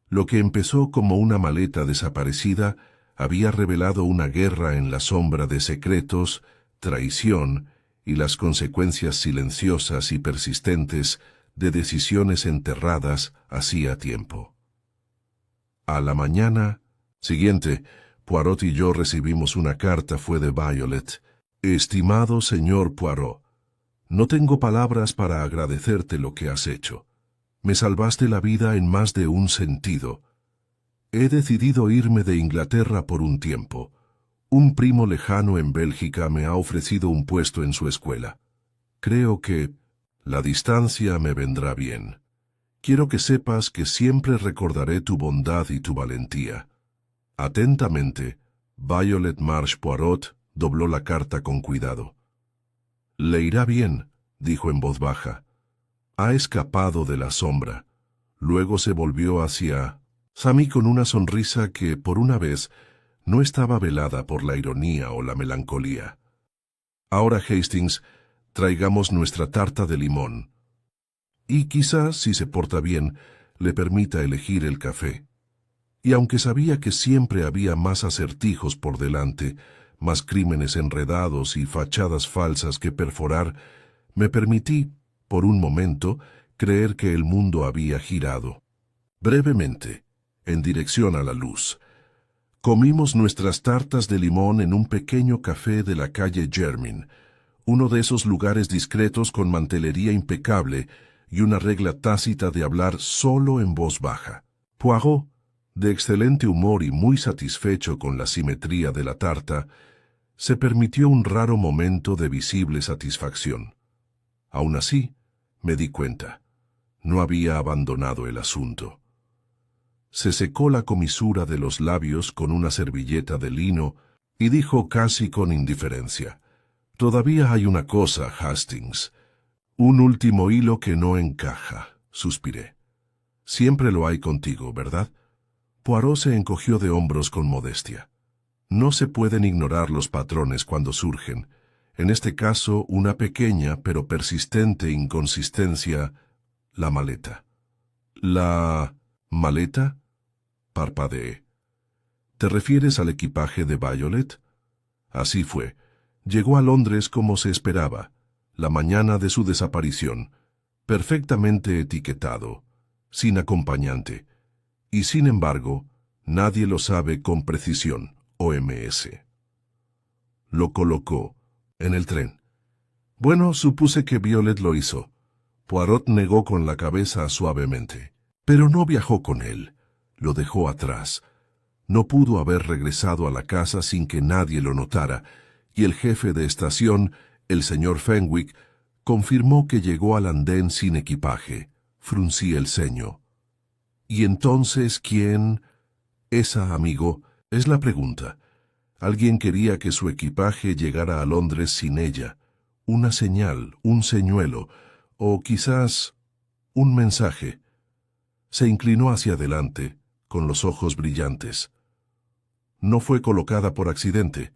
Lo que empezó como una maleta desaparecida había revelado una guerra en la sombra de secretos, traición y las consecuencias silenciosas y persistentes de decisiones enterradas hacía tiempo. A la mañana siguiente, Poirot y yo recibimos una carta. Fue de Violet. Estimado señor Poirot, no tengo palabras para agradecerte lo que has hecho. Me salvaste la vida en más de un sentido. He decidido irme de Inglaterra por un tiempo. Un primo lejano en Bélgica me ha ofrecido un puesto en su escuela. Creo que la distancia me vendrá bien. Quiero que sepas que siempre recordaré tu bondad y tu valentía. Atentamente, Violet Marsh. Poirot dobló la carta con cuidado. Le irá bien, dijo en voz baja. Ha escapado de la sombra. Luego se volvió hacia Sammy con una sonrisa que, por una vez, no estaba velada por la ironía o la melancolía. Ahora, Hastings, traigamos nuestra tarta de limón. Y quizás, si se porta bien, le permita elegir el café. Y aunque sabía que siempre había más acertijos por delante, más crímenes enredados y fachadas falsas que perforar, me permití, por un momento, creer que el mundo había girado. Brevemente, en dirección a la luz. Comimos nuestras tartas de limón en un pequeño café de la calle Jermyn, uno de esos lugares discretos con mantelería impecable y una regla tácita de hablar solo en voz baja. Poirot, de excelente humor y muy satisfecho con la simetría de la tarta, se permitió un raro momento de visible satisfacción. Aún así, me di cuenta, no había abandonado el asunto. Se secó la comisura de los labios con una servilleta de lino y dijo casi con indiferencia: «Todavía hay una cosa, Hastings. Un último hilo que no encaja», suspiré. «Siempre lo hay contigo, ¿verdad?» Poirot se encogió de hombros con modestia. No se pueden ignorar los patrones cuando surgen. En este caso, una pequeña pero persistente inconsistencia: la maleta. ¿La maleta?, parpadeé. ¿Te refieres al equipaje de Violet? Así fue. Llegó a Londres como se esperaba, la mañana de su desaparición, perfectamente etiquetado, sin acompañante. Y sin embargo, nadie lo sabe con precisión. OMS. Lo colocó en el tren. Bueno, supuse que Violet lo hizo. Poirot negó con la cabeza suavemente. Pero no viajó con él. Lo dejó atrás. No pudo haber regresado a la casa sin que nadie lo notara, y el jefe de estación, el señor Fenwick, confirmó que llegó al andén sin equipaje. Fruncí el ceño. ¿Y entonces quién? Esa, amigo, es la pregunta. Alguien quería que su equipaje llegara a Londres sin ella. Una señal, un señuelo, o quizás un mensaje. Se inclinó hacia adelante, con los ojos brillantes. No fue colocada por accidente.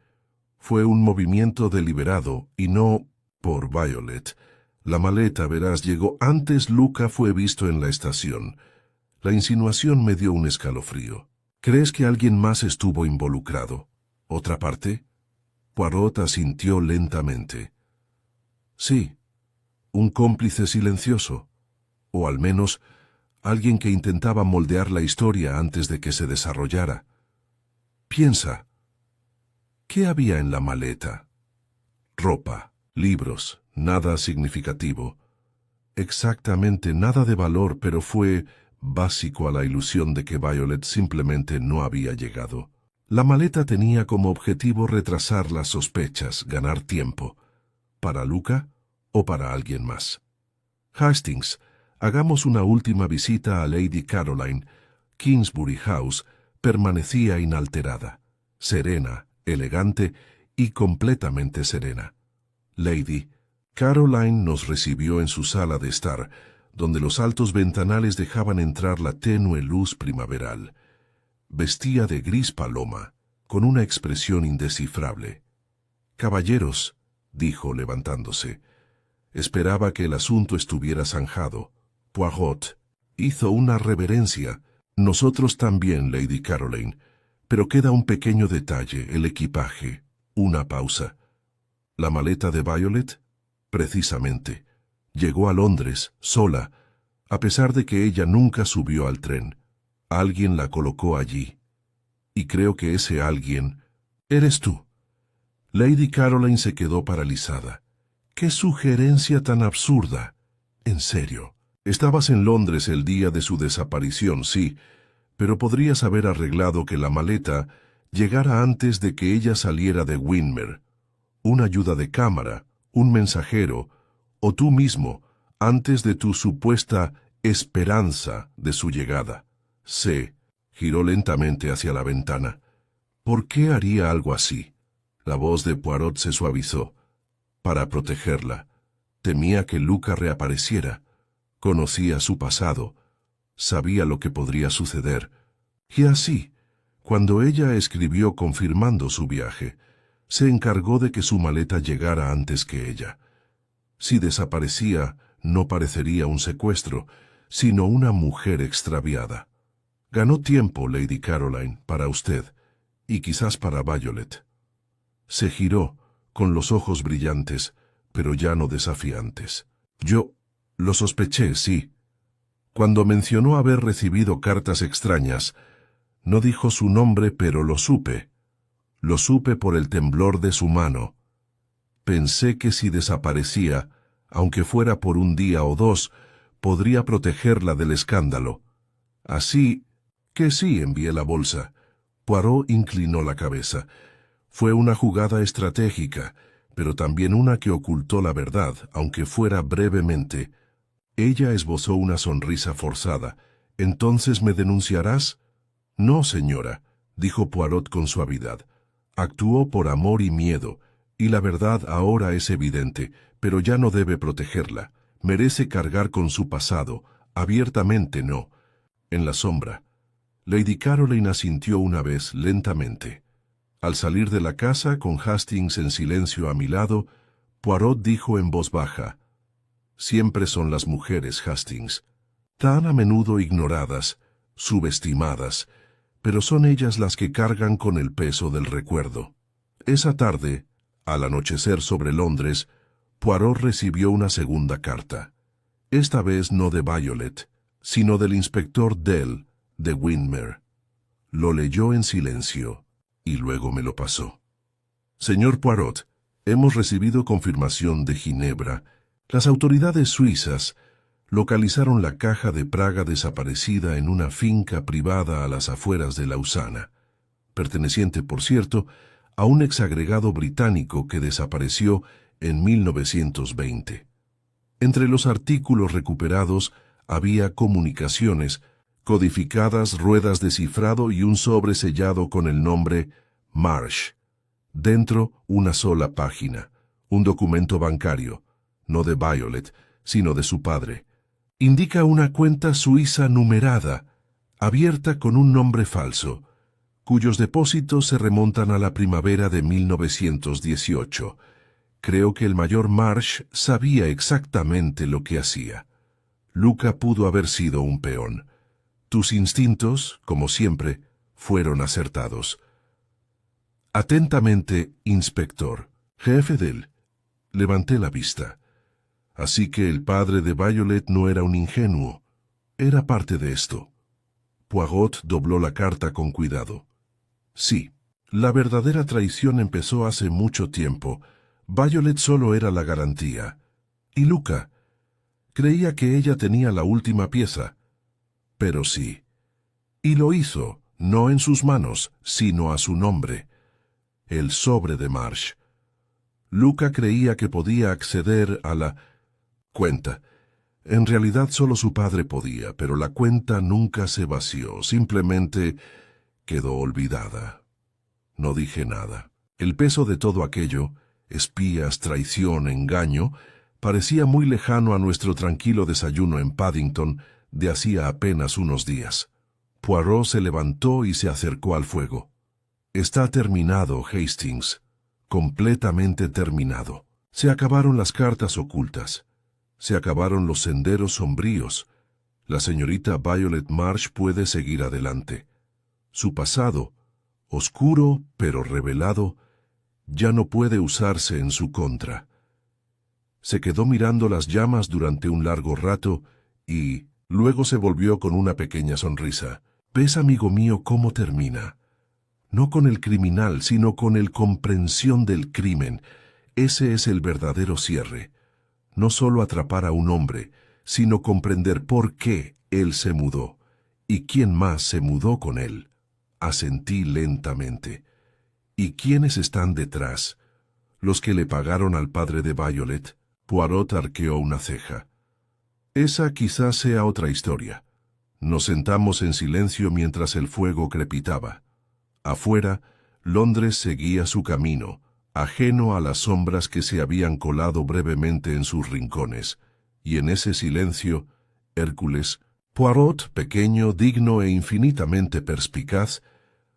Fue un movimiento deliberado, y no por Violet. La maleta, verás, llegó antes. Luca fue visto en la estación. La insinuación me dio un escalofrío. ¿Crees que alguien más estuvo involucrado? ¿Otra parte? Poirot asintió lentamente. Sí, un cómplice silencioso, o al menos alguien que intentaba moldear la historia antes de que se desarrollara. Piensa, ¿qué había en la maleta? Ropa, libros, nada significativo. Exactamente nada de valor, pero fue básico a la ilusión de que Violet simplemente no había llegado. La maleta tenía como objetivo retrasar las sospechas, ganar tiempo. ¿Para Luca o para alguien más? Hastings, hagamos una última visita a Lady Caroline. Kingsbury House permanecía inalterada, serena elegante y completamente serena. Lady Caroline nos recibió en su sala de estar, donde los altos ventanales dejaban entrar la tenue luz primaveral. Vestía de gris paloma, con una expresión indescifrable. «Caballeros», dijo levantándose. Esperaba que el asunto estuviera zanjado. Poirot hizo una reverencia. «Nosotros también, Lady Caroline. Pero queda un pequeño detalle, el equipaje». Una pausa. «¿La maleta de Violet?» «Precisamente. Llegó a Londres, sola, a pesar de que ella nunca subió al tren. Alguien la colocó allí. Y creo que ese alguien eres tú». Lady Caroline se quedó paralizada. «¡Qué sugerencia tan absurda! En serio. Estabas en Londres el día de su desaparición, sí, pero podrías haber arreglado que la maleta llegara antes de que ella saliera de Winmer. Una ayuda de cámara, un mensajero, o tú mismo, antes de tu supuesta esperanza de su llegada». Se giró lentamente hacia la ventana. «¿Por qué haría algo así?» La voz de Poirot se suavizó. «Para protegerla. Temía que Luca reapareciera. Conocía su pasado. Sabía lo que podría suceder. Y así, cuando ella escribió confirmando su viaje, se encargó de que su maleta llegara antes que ella. Si desaparecía, no parecería un secuestro, sino una mujer extraviada. Ganó tiempo, Lady Caroline, para usted, y quizás para Violet». Se giró, con los ojos brillantes, pero ya no desafiantes. «Yo lo sospeché, sí. Cuando mencionó haber recibido cartas extrañas, no dijo su nombre, pero lo supe. Lo supe por el temblor de su mano. Pensé que si desaparecía, aunque fuera por un día o dos, podría protegerla del escándalo. Así que sí envié la bolsa». Poirot inclinó la cabeza. «Fue una jugada estratégica, pero también una que ocultó la verdad, aunque fuera brevemente». Ella esbozó una sonrisa forzada. «¿Entonces me denunciarás?» «No, señora», dijo Poirot con suavidad. «Actuó por amor y miedo, y la verdad ahora es evidente, pero ya no debe protegerla. Merece cargar con su pasado, abiertamente no. En la sombra». Lady Caroline asintió una vez lentamente. Al salir de la casa, con Hastings en silencio a mi lado, Poirot dijo en voz baja: «Siempre son las mujeres, Hastings, tan a menudo ignoradas, subestimadas, pero son ellas las que cargan con el peso del recuerdo». Esa tarde, al anochecer sobre Londres, Poirot recibió una segunda carta. Esta vez no de Violet, sino del inspector Dell, de Winmer. Lo leyó en silencio y luego me lo pasó. «Señor Poirot, hemos recibido confirmación de Ginebra. Las autoridades suizas localizaron la caja de Praga desaparecida en una finca privada a las afueras de Lausana, perteneciente, por cierto, a un exagregado británico que desapareció en 1920. Entre los artículos recuperados había comunicaciones, codificadas, ruedas de cifrado y un sobre sellado con el nombre Marsh. Dentro, una sola página, un documento bancario, no de Violet, sino de su padre. Indica una cuenta suiza numerada, abierta con un nombre falso, cuyos depósitos se remontan a la primavera de 1918. Creo que el mayor Marsh sabía exactamente lo que hacía. Luca pudo haber sido un peón. Tus instintos, como siempre, fueron acertados. Atentamente, inspector. Jefe Dell. Levanté la vista. Así que el padre de Violet no era un ingenuo. Era parte de esto. Poirot dobló la carta con cuidado. Sí, la verdadera traición empezó hace mucho tiempo. Violet solo era la garantía. Y Luca creía que ella tenía la última pieza. Pero sí. Y lo hizo, no en sus manos, sino a su nombre. El sobre de Marsh. Luca creía que podía acceder a la cuenta. En realidad solo su padre podía, pero la cuenta nunca se vació, simplemente quedó olvidada. No dije nada. El peso de todo aquello, espías, traición, engaño, parecía muy lejano a nuestro tranquilo desayuno en Paddington de hacía apenas unos días. Poirot se levantó y se acercó al fuego. Está terminado, Hastings. Completamente terminado. Se acabaron las cartas ocultas. Se acabaron los senderos sombríos. La señorita Violet Marsh puede seguir adelante. Su pasado, oscuro pero revelado, ya no puede usarse en su contra. Se quedó mirando las llamas durante un largo rato y luego se volvió con una pequeña sonrisa. ¿Ves, amigo mío, cómo termina? No con el criminal, sino con el comprensión del crimen. Ese es el verdadero cierre. No solo atrapar a un hombre, sino comprender por qué él se mudó y quién más se mudó con él. Asentí lentamente. ¿Y quiénes están detrás? ¿Los que le pagaron al padre de Violet? Poirot arqueó una ceja. Esa quizás sea otra historia. Nos sentamos en silencio mientras el fuego crepitaba. Afuera, Londres seguía su camino, ajeno a las sombras que se habían colado brevemente en sus rincones, y en ese silencio, Hércules, Poirot, pequeño, digno e infinitamente perspicaz,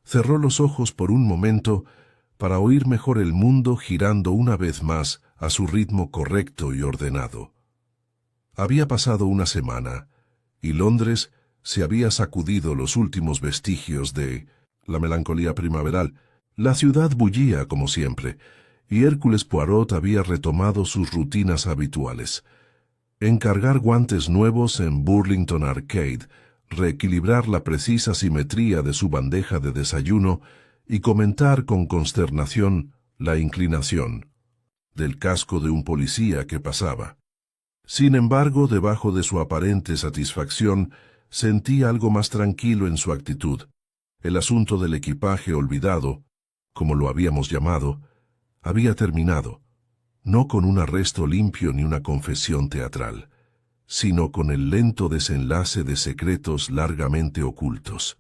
cerró los ojos por un momento para oír mejor el mundo girando una vez más a su ritmo correcto y ordenado. Había pasado una semana, y Londres se había sacudido los últimos vestigios de la melancolía primaveral. La ciudad bullía como siempre, y Hércules Poirot había retomado sus rutinas habituales. Encargar guantes nuevos en Burlington Arcade, reequilibrar la precisa simetría de su bandeja de desayuno y comentar con consternación la inclinación del casco de un policía que pasaba. Sin embargo, debajo de su aparente satisfacción, sentí algo más tranquilo en su actitud. El asunto del equipaje olvidado, como lo habíamos llamado, había terminado, no con un arresto limpio ni una confesión teatral, sino con el lento desenlace de secretos largamente ocultos.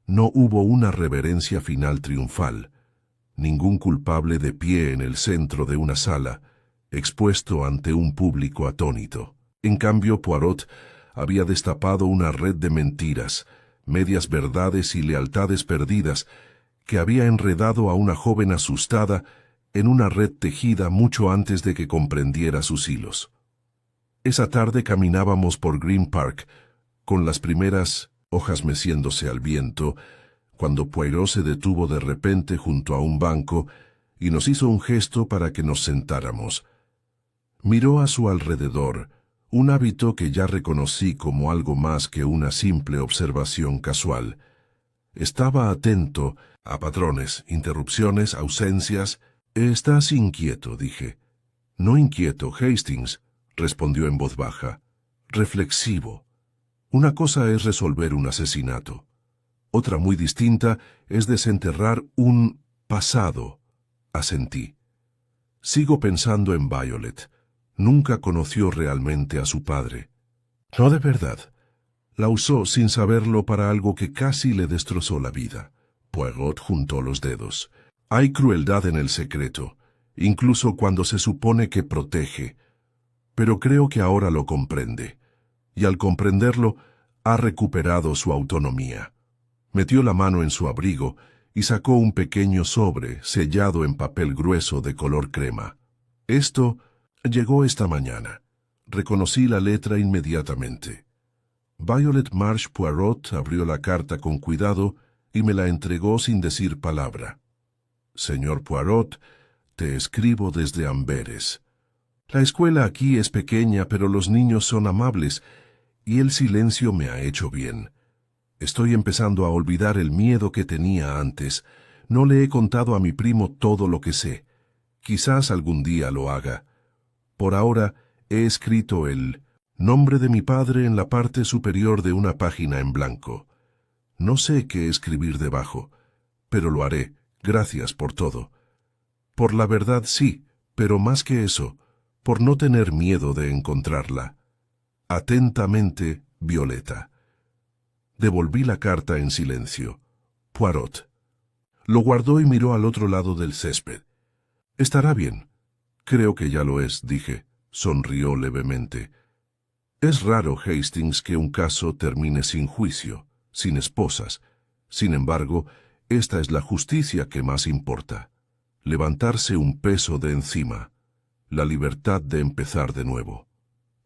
No hubo una reverencia final triunfal, ningún culpable de pie en el centro de una sala, expuesto ante un público atónito. En cambio, Poirot había destapado una red de mentiras, medias verdades y lealtades perdidas, que había enredado a una joven asustada en una red tejida mucho antes de que comprendiera sus hilos. Esa tarde caminábamos por Green Park, con las primeras hojas meciéndose al viento, cuando Poirot se detuvo de repente junto a un banco y nos hizo un gesto para que nos sentáramos. Miró a su alrededor, un hábito que ya reconocí como algo más que una simple observación casual. Estaba atento a patrones, interrupciones, ausencias. «Estás inquieto», dije. «No inquieto, Hastings», respondió en voz baja. «Reflexivo. Una cosa es resolver un asesinato. Otra muy distinta es desenterrar un pasado», asentí. «Sigo pensando en Violet. Nunca conoció realmente a su padre. No de verdad. La usó sin saberlo para algo que casi le destrozó la vida». Poirot juntó los dedos. «Hay crueldad en el secreto, incluso cuando se supone que protege. Pero creo que ahora lo comprende. Y al comprenderlo, ha recuperado su autonomía». Metió la mano en su abrigo y sacó un pequeño sobre sellado en papel grueso de color crema. «Esto llegó esta mañana. Reconocí la letra inmediatamente». Violet Marsh Poirot abrió la carta con cuidado y me la entregó sin decir palabra. «Señor Poirot, te escribo desde Amberes. La escuela aquí es pequeña, pero los niños son amables, y el silencio me ha hecho bien. Estoy empezando a olvidar el miedo que tenía antes. No le he contado a mi primo todo lo que sé. Quizás algún día lo haga. Por ahora he escrito el nombre de mi padre en la parte superior de una página en blanco. No sé qué escribir debajo, pero lo haré. Gracias por todo. Por la verdad sí, pero más que eso, por no tener miedo de encontrarla. Atentamente, Violeta». Devolví la carta en silencio. Poirot. Lo guardó y miró al otro lado del césped. «Estará bien». «Creo que ya lo es», dije. Sonrió levemente. «Es raro, Hastings, que un caso termine sin juicio, sin esposas. Sin embargo, esta es la justicia que más importa. Levantarse un peso de encima. La libertad de empezar de nuevo».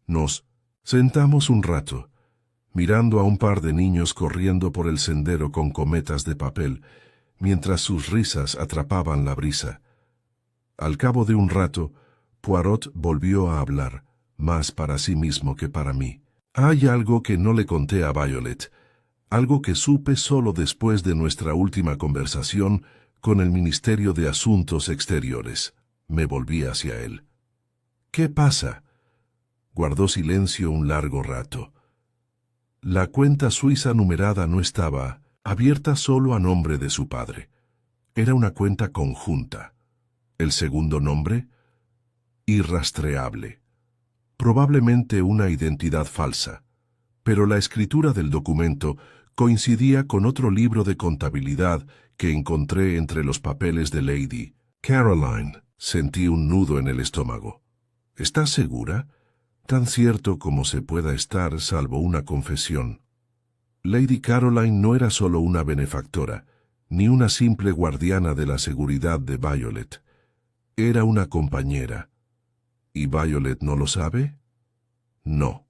Nos sentamos un rato, mirando a un par de niños corriendo por el sendero con cometas de papel, mientras sus risas atrapaban la brisa. Al cabo de un rato, Poirot volvió a hablar, más para sí mismo que para mí. «Hay algo que no le conté a Violet, algo que supe solo después de nuestra última conversación con el Ministerio de Asuntos Exteriores». Me volví hacia él. «¿Qué pasa?». Guardó silencio un largo rato. La cuenta suiza numerada no estaba abierta solo a nombre de su padre. Era una cuenta conjunta. El segundo nombre, irrastreable. Probablemente una identidad falsa, pero la escritura del documento coincidía con otro libro de contabilidad que encontré entre los papeles de Lady Caroline. Sentí un nudo en el estómago. «¿Estás segura?». «Tan cierto como se pueda estar salvo una confesión». Lady Caroline no era solo una benefactora, ni una simple guardiana de la seguridad de Violet. Era una compañera. ¿Y Violet no lo sabe? No.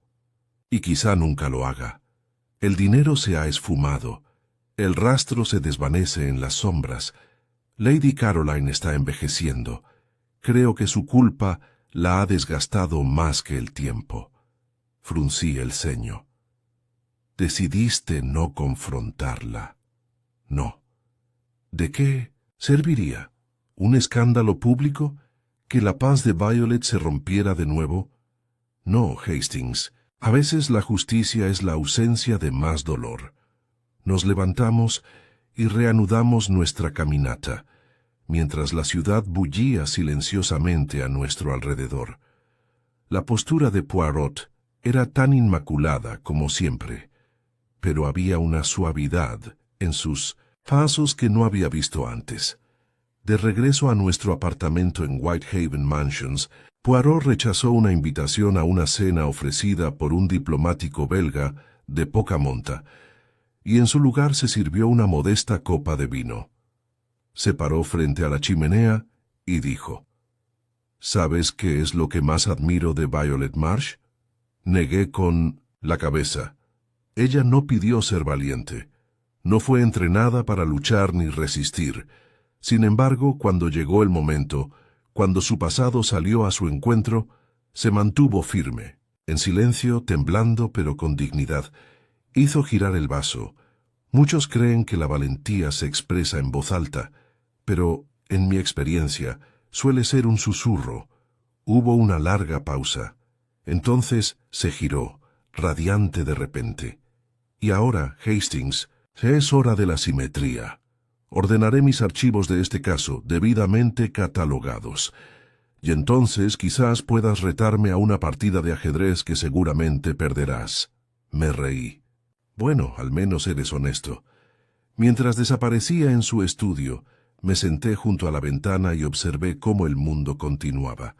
Y quizá nunca lo haga. El dinero se ha esfumado. El rastro se desvanece en las sombras. Lady Caroline está envejeciendo. Creo que su culpa la ha desgastado más que el tiempo. Fruncí el ceño. «Decidiste no confrontarla». «No». «¿De qué serviría? ¿Un escándalo público? ¿Que la paz de Violet se rompiera de nuevo?» «No, Hastings. A veces la justicia es la ausencia de más dolor». Nos levantamos y reanudamos nuestra caminata, mientras la ciudad bullía silenciosamente a nuestro alrededor. La postura de Poirot era tan inmaculada como siempre, pero había una suavidad en sus pasos que no había visto antes. De regreso a nuestro apartamento en Whitehaven Mansions, Poirot rechazó una invitación a una cena ofrecida por un diplomático belga de poca monta, y en su lugar se sirvió una modesta copa de vino. Se paró frente a la chimenea y dijo: «¿Sabes qué es lo que más admiro de Violet Marsh?». Negué con la cabeza. Ella no pidió ser valiente. No fue entrenada para luchar ni resistir. Sin embargo, cuando llegó el momento, cuando su pasado salió a su encuentro, se mantuvo firme, en silencio, temblando pero con dignidad. Hizo girar el vaso. Muchos creen que la valentía se expresa en voz alta, pero, en mi experiencia, suele ser un susurro. Hubo una larga pausa. Entonces se giró, radiante de repente. «Y ahora, Hastings, es hora de la simetría. Ordenaré mis archivos de este caso debidamente catalogados. Y entonces quizás puedas retarme a una partida de ajedrez que seguramente perderás». Me reí. «Bueno, al menos eres honesto». Mientras desaparecía en su estudio, me senté junto a la ventana y observé cómo el mundo continuaba.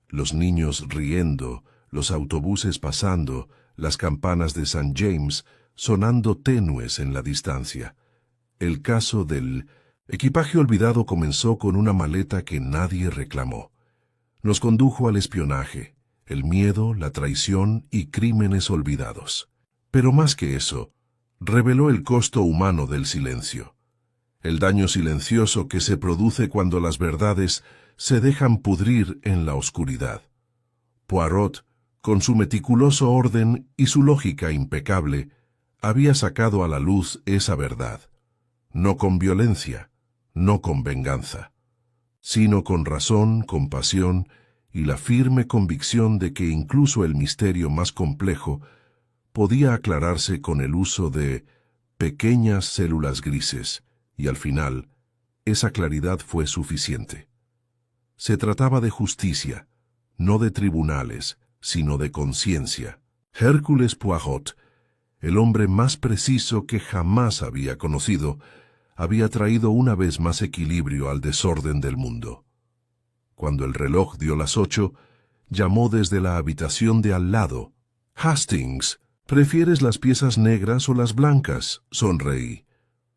Los niños riendo, los autobuses pasando, las campanas de St. James sonando tenues en la distancia. El caso del equipaje olvidado comenzó con una maleta que nadie reclamó. Nos condujo al espionaje, el miedo, la traición y crímenes olvidados. Pero más que eso, reveló el costo humano del silencio. El daño silencioso que se produce cuando las verdades se dejan pudrir en la oscuridad. Poirot, con su meticuloso orden y su lógica impecable, había sacado a la luz esa verdad. No con violencia, no con venganza, sino con razón, compasión y la firme convicción de que incluso el misterio más complejo podía aclararse con el uso de pequeñas células grises, y al final, esa claridad fue suficiente. Se trataba de justicia, no de tribunales, sino de conciencia. Hércules Poirot, el hombre más preciso que jamás había conocido, había traído una vez más equilibrio al desorden del mundo. Cuando el reloj dio las 8, llamó desde la habitación de al lado. «Hastings, ¿prefieres las piezas negras o las blancas?», sonreí.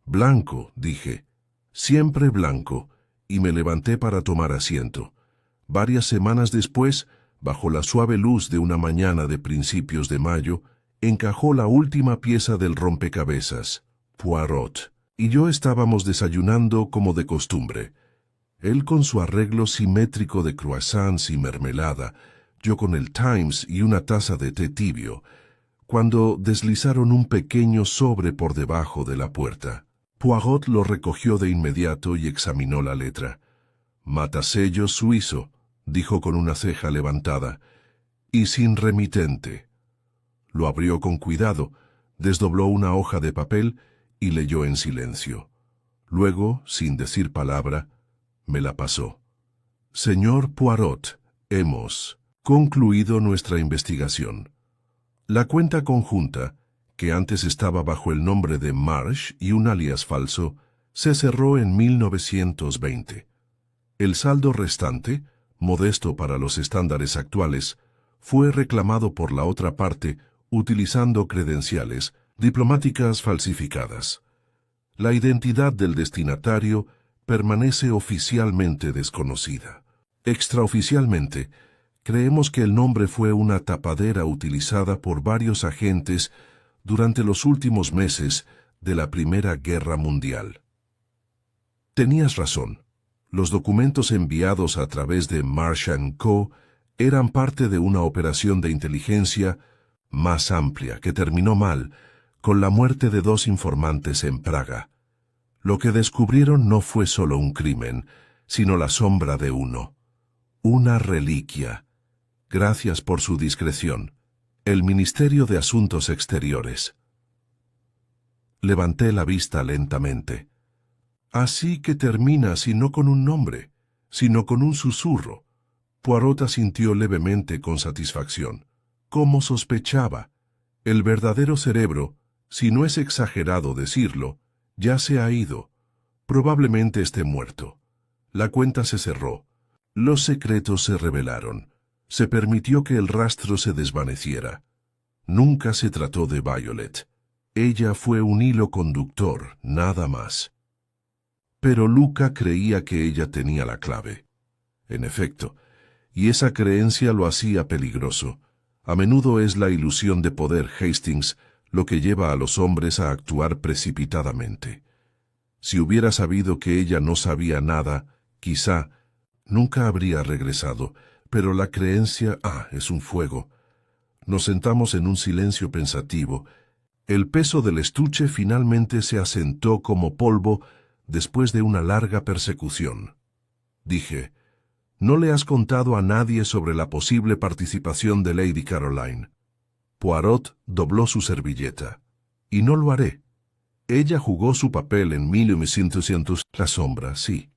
«Blanco», dije. «Siempre blanco», y me levanté para tomar asiento. Varias semanas después, bajo la suave luz de una mañana de principios de mayo, encajó la última pieza del rompecabezas. Poirot y yo estábamos desayunando como de costumbre. Él con su arreglo simétrico de croissants y mermelada, yo con el Times y una taza de té tibio, cuando deslizaron un pequeño sobre por debajo de la puerta. Poirot lo recogió de inmediato y examinó la letra. «Matasello suizo», dijo con una ceja levantada, «y sin remitente». Lo abrió con cuidado, desdobló una hoja de papel y leyó en silencio. Luego, sin decir palabra, me la pasó. «Señor Poirot, hemos concluido nuestra investigación. La cuenta conjunta, que antes estaba bajo el nombre de Marsh y un alias falso, se cerró en 1920. El saldo restante, modesto para los estándares actuales, fue reclamado por la otra parte utilizando credenciales diplomáticas falsificadas. La identidad del destinatario permanece oficialmente desconocida. Extraoficialmente, creemos que el nombre fue una tapadera utilizada por varios agentes durante los últimos meses de la Primera Guerra Mundial. Tenías razón. Los documentos enviados a través de Marsh & Co. eran parte de una operación de inteligencia más amplia que terminó mal, con la muerte de 2 informantes en Praga. Lo que descubrieron no fue solo un crimen, sino la sombra de uno. Una reliquia. Gracias por su discreción. El Ministerio de Asuntos Exteriores. Levanté la vista lentamente. Así que termina si no con un nombre, sino con un susurro. Poirot asintió levemente con satisfacción. Como sospechaba, el verdadero cerebro, si no es exagerado decirlo, ya se ha ido. Probablemente esté muerto. La cuenta se cerró. Los secretos se revelaron. Se permitió que el rastro se desvaneciera. Nunca se trató de Violet. Ella fue un hilo conductor, nada más. Pero Luca creía que ella tenía la clave. En efecto, y esa creencia lo hacía peligroso. A menudo es la ilusión de poder, Hastings, lo que lleva a los hombres a actuar precipitadamente. Si hubiera sabido que ella no sabía nada, quizá nunca habría regresado, pero la creencia, es un fuego. Nos sentamos en un silencio pensativo. El peso del estuche finalmente se asentó como polvo después de una larga persecución. Dije, «¿No le has contado a nadie sobre la posible participación de Lady Caroline?» Poirot dobló su servilleta. «Y no lo haré. Ella jugó su papel en 1900. La sombra, sí.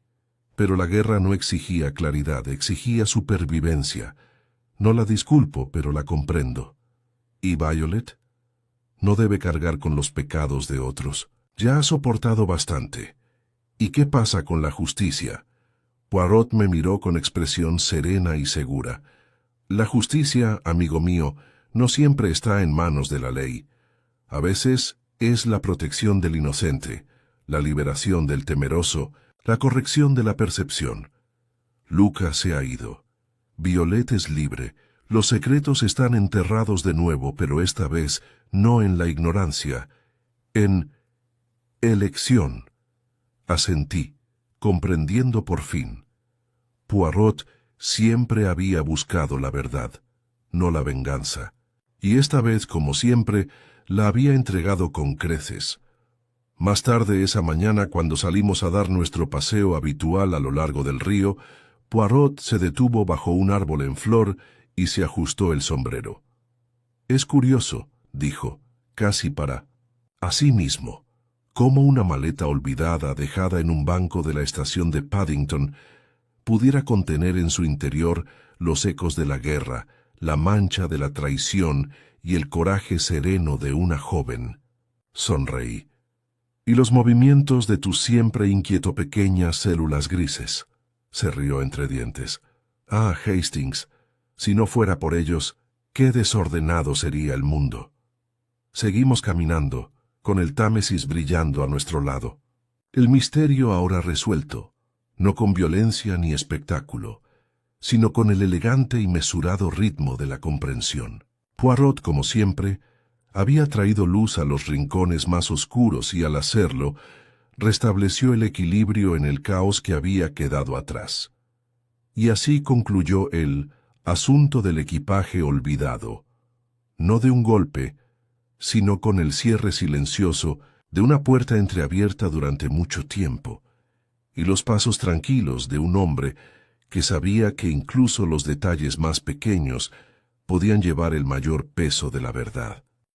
Pero la guerra no exigía claridad, exigía supervivencia. No la disculpo, pero la comprendo. ¿Y Violet? No debe cargar con los pecados de otros. Ya ha soportado bastante. ¿Y qué pasa con la justicia?» Poirot me miró con expresión serena y segura. «La justicia, amigo mío, no siempre está en manos de la ley. A veces es la protección del inocente, la liberación del temeroso, la corrección de la percepción. Luca se ha ido. Violet es libre. Los secretos están enterrados de nuevo, pero esta vez no en la ignorancia, en elección». Asentí, comprendiendo por fin. Poirot siempre había buscado la verdad, no la venganza, y esta vez, como siempre, la había entregado con creces. Más tarde esa mañana, cuando salimos a dar nuestro paseo habitual a lo largo del río, Poirot se detuvo bajo un árbol en flor y se ajustó el sombrero. «Es curioso», dijo, casi para sí mismo, cómo una maleta olvidada dejada en un banco de la estación de Paddington pudiera contener en su interior los ecos de la guerra, la mancha de la traición y el coraje sereno de una joven. Sonreí. Y los movimientos de tus siempre inquieto pequeñas células grises, se rió entre dientes. Ah, Hastings, si no fuera por ellos, qué desordenado sería el mundo. Seguimos caminando, con el Támesis brillando a nuestro lado. El misterio ahora resuelto, no con violencia ni espectáculo, sino con el elegante y mesurado ritmo de la comprensión. Poirot, como siempre, había traído luz a los rincones más oscuros y al hacerlo, restableció el equilibrio en el caos que había quedado atrás. Y así concluyó el asunto del equipaje olvidado, no de un golpe, sino con el cierre silencioso de una puerta entreabierta durante mucho tiempo, y los pasos tranquilos de un hombre que sabía que incluso los detalles más pequeños podían llevar el mayor peso de la verdad.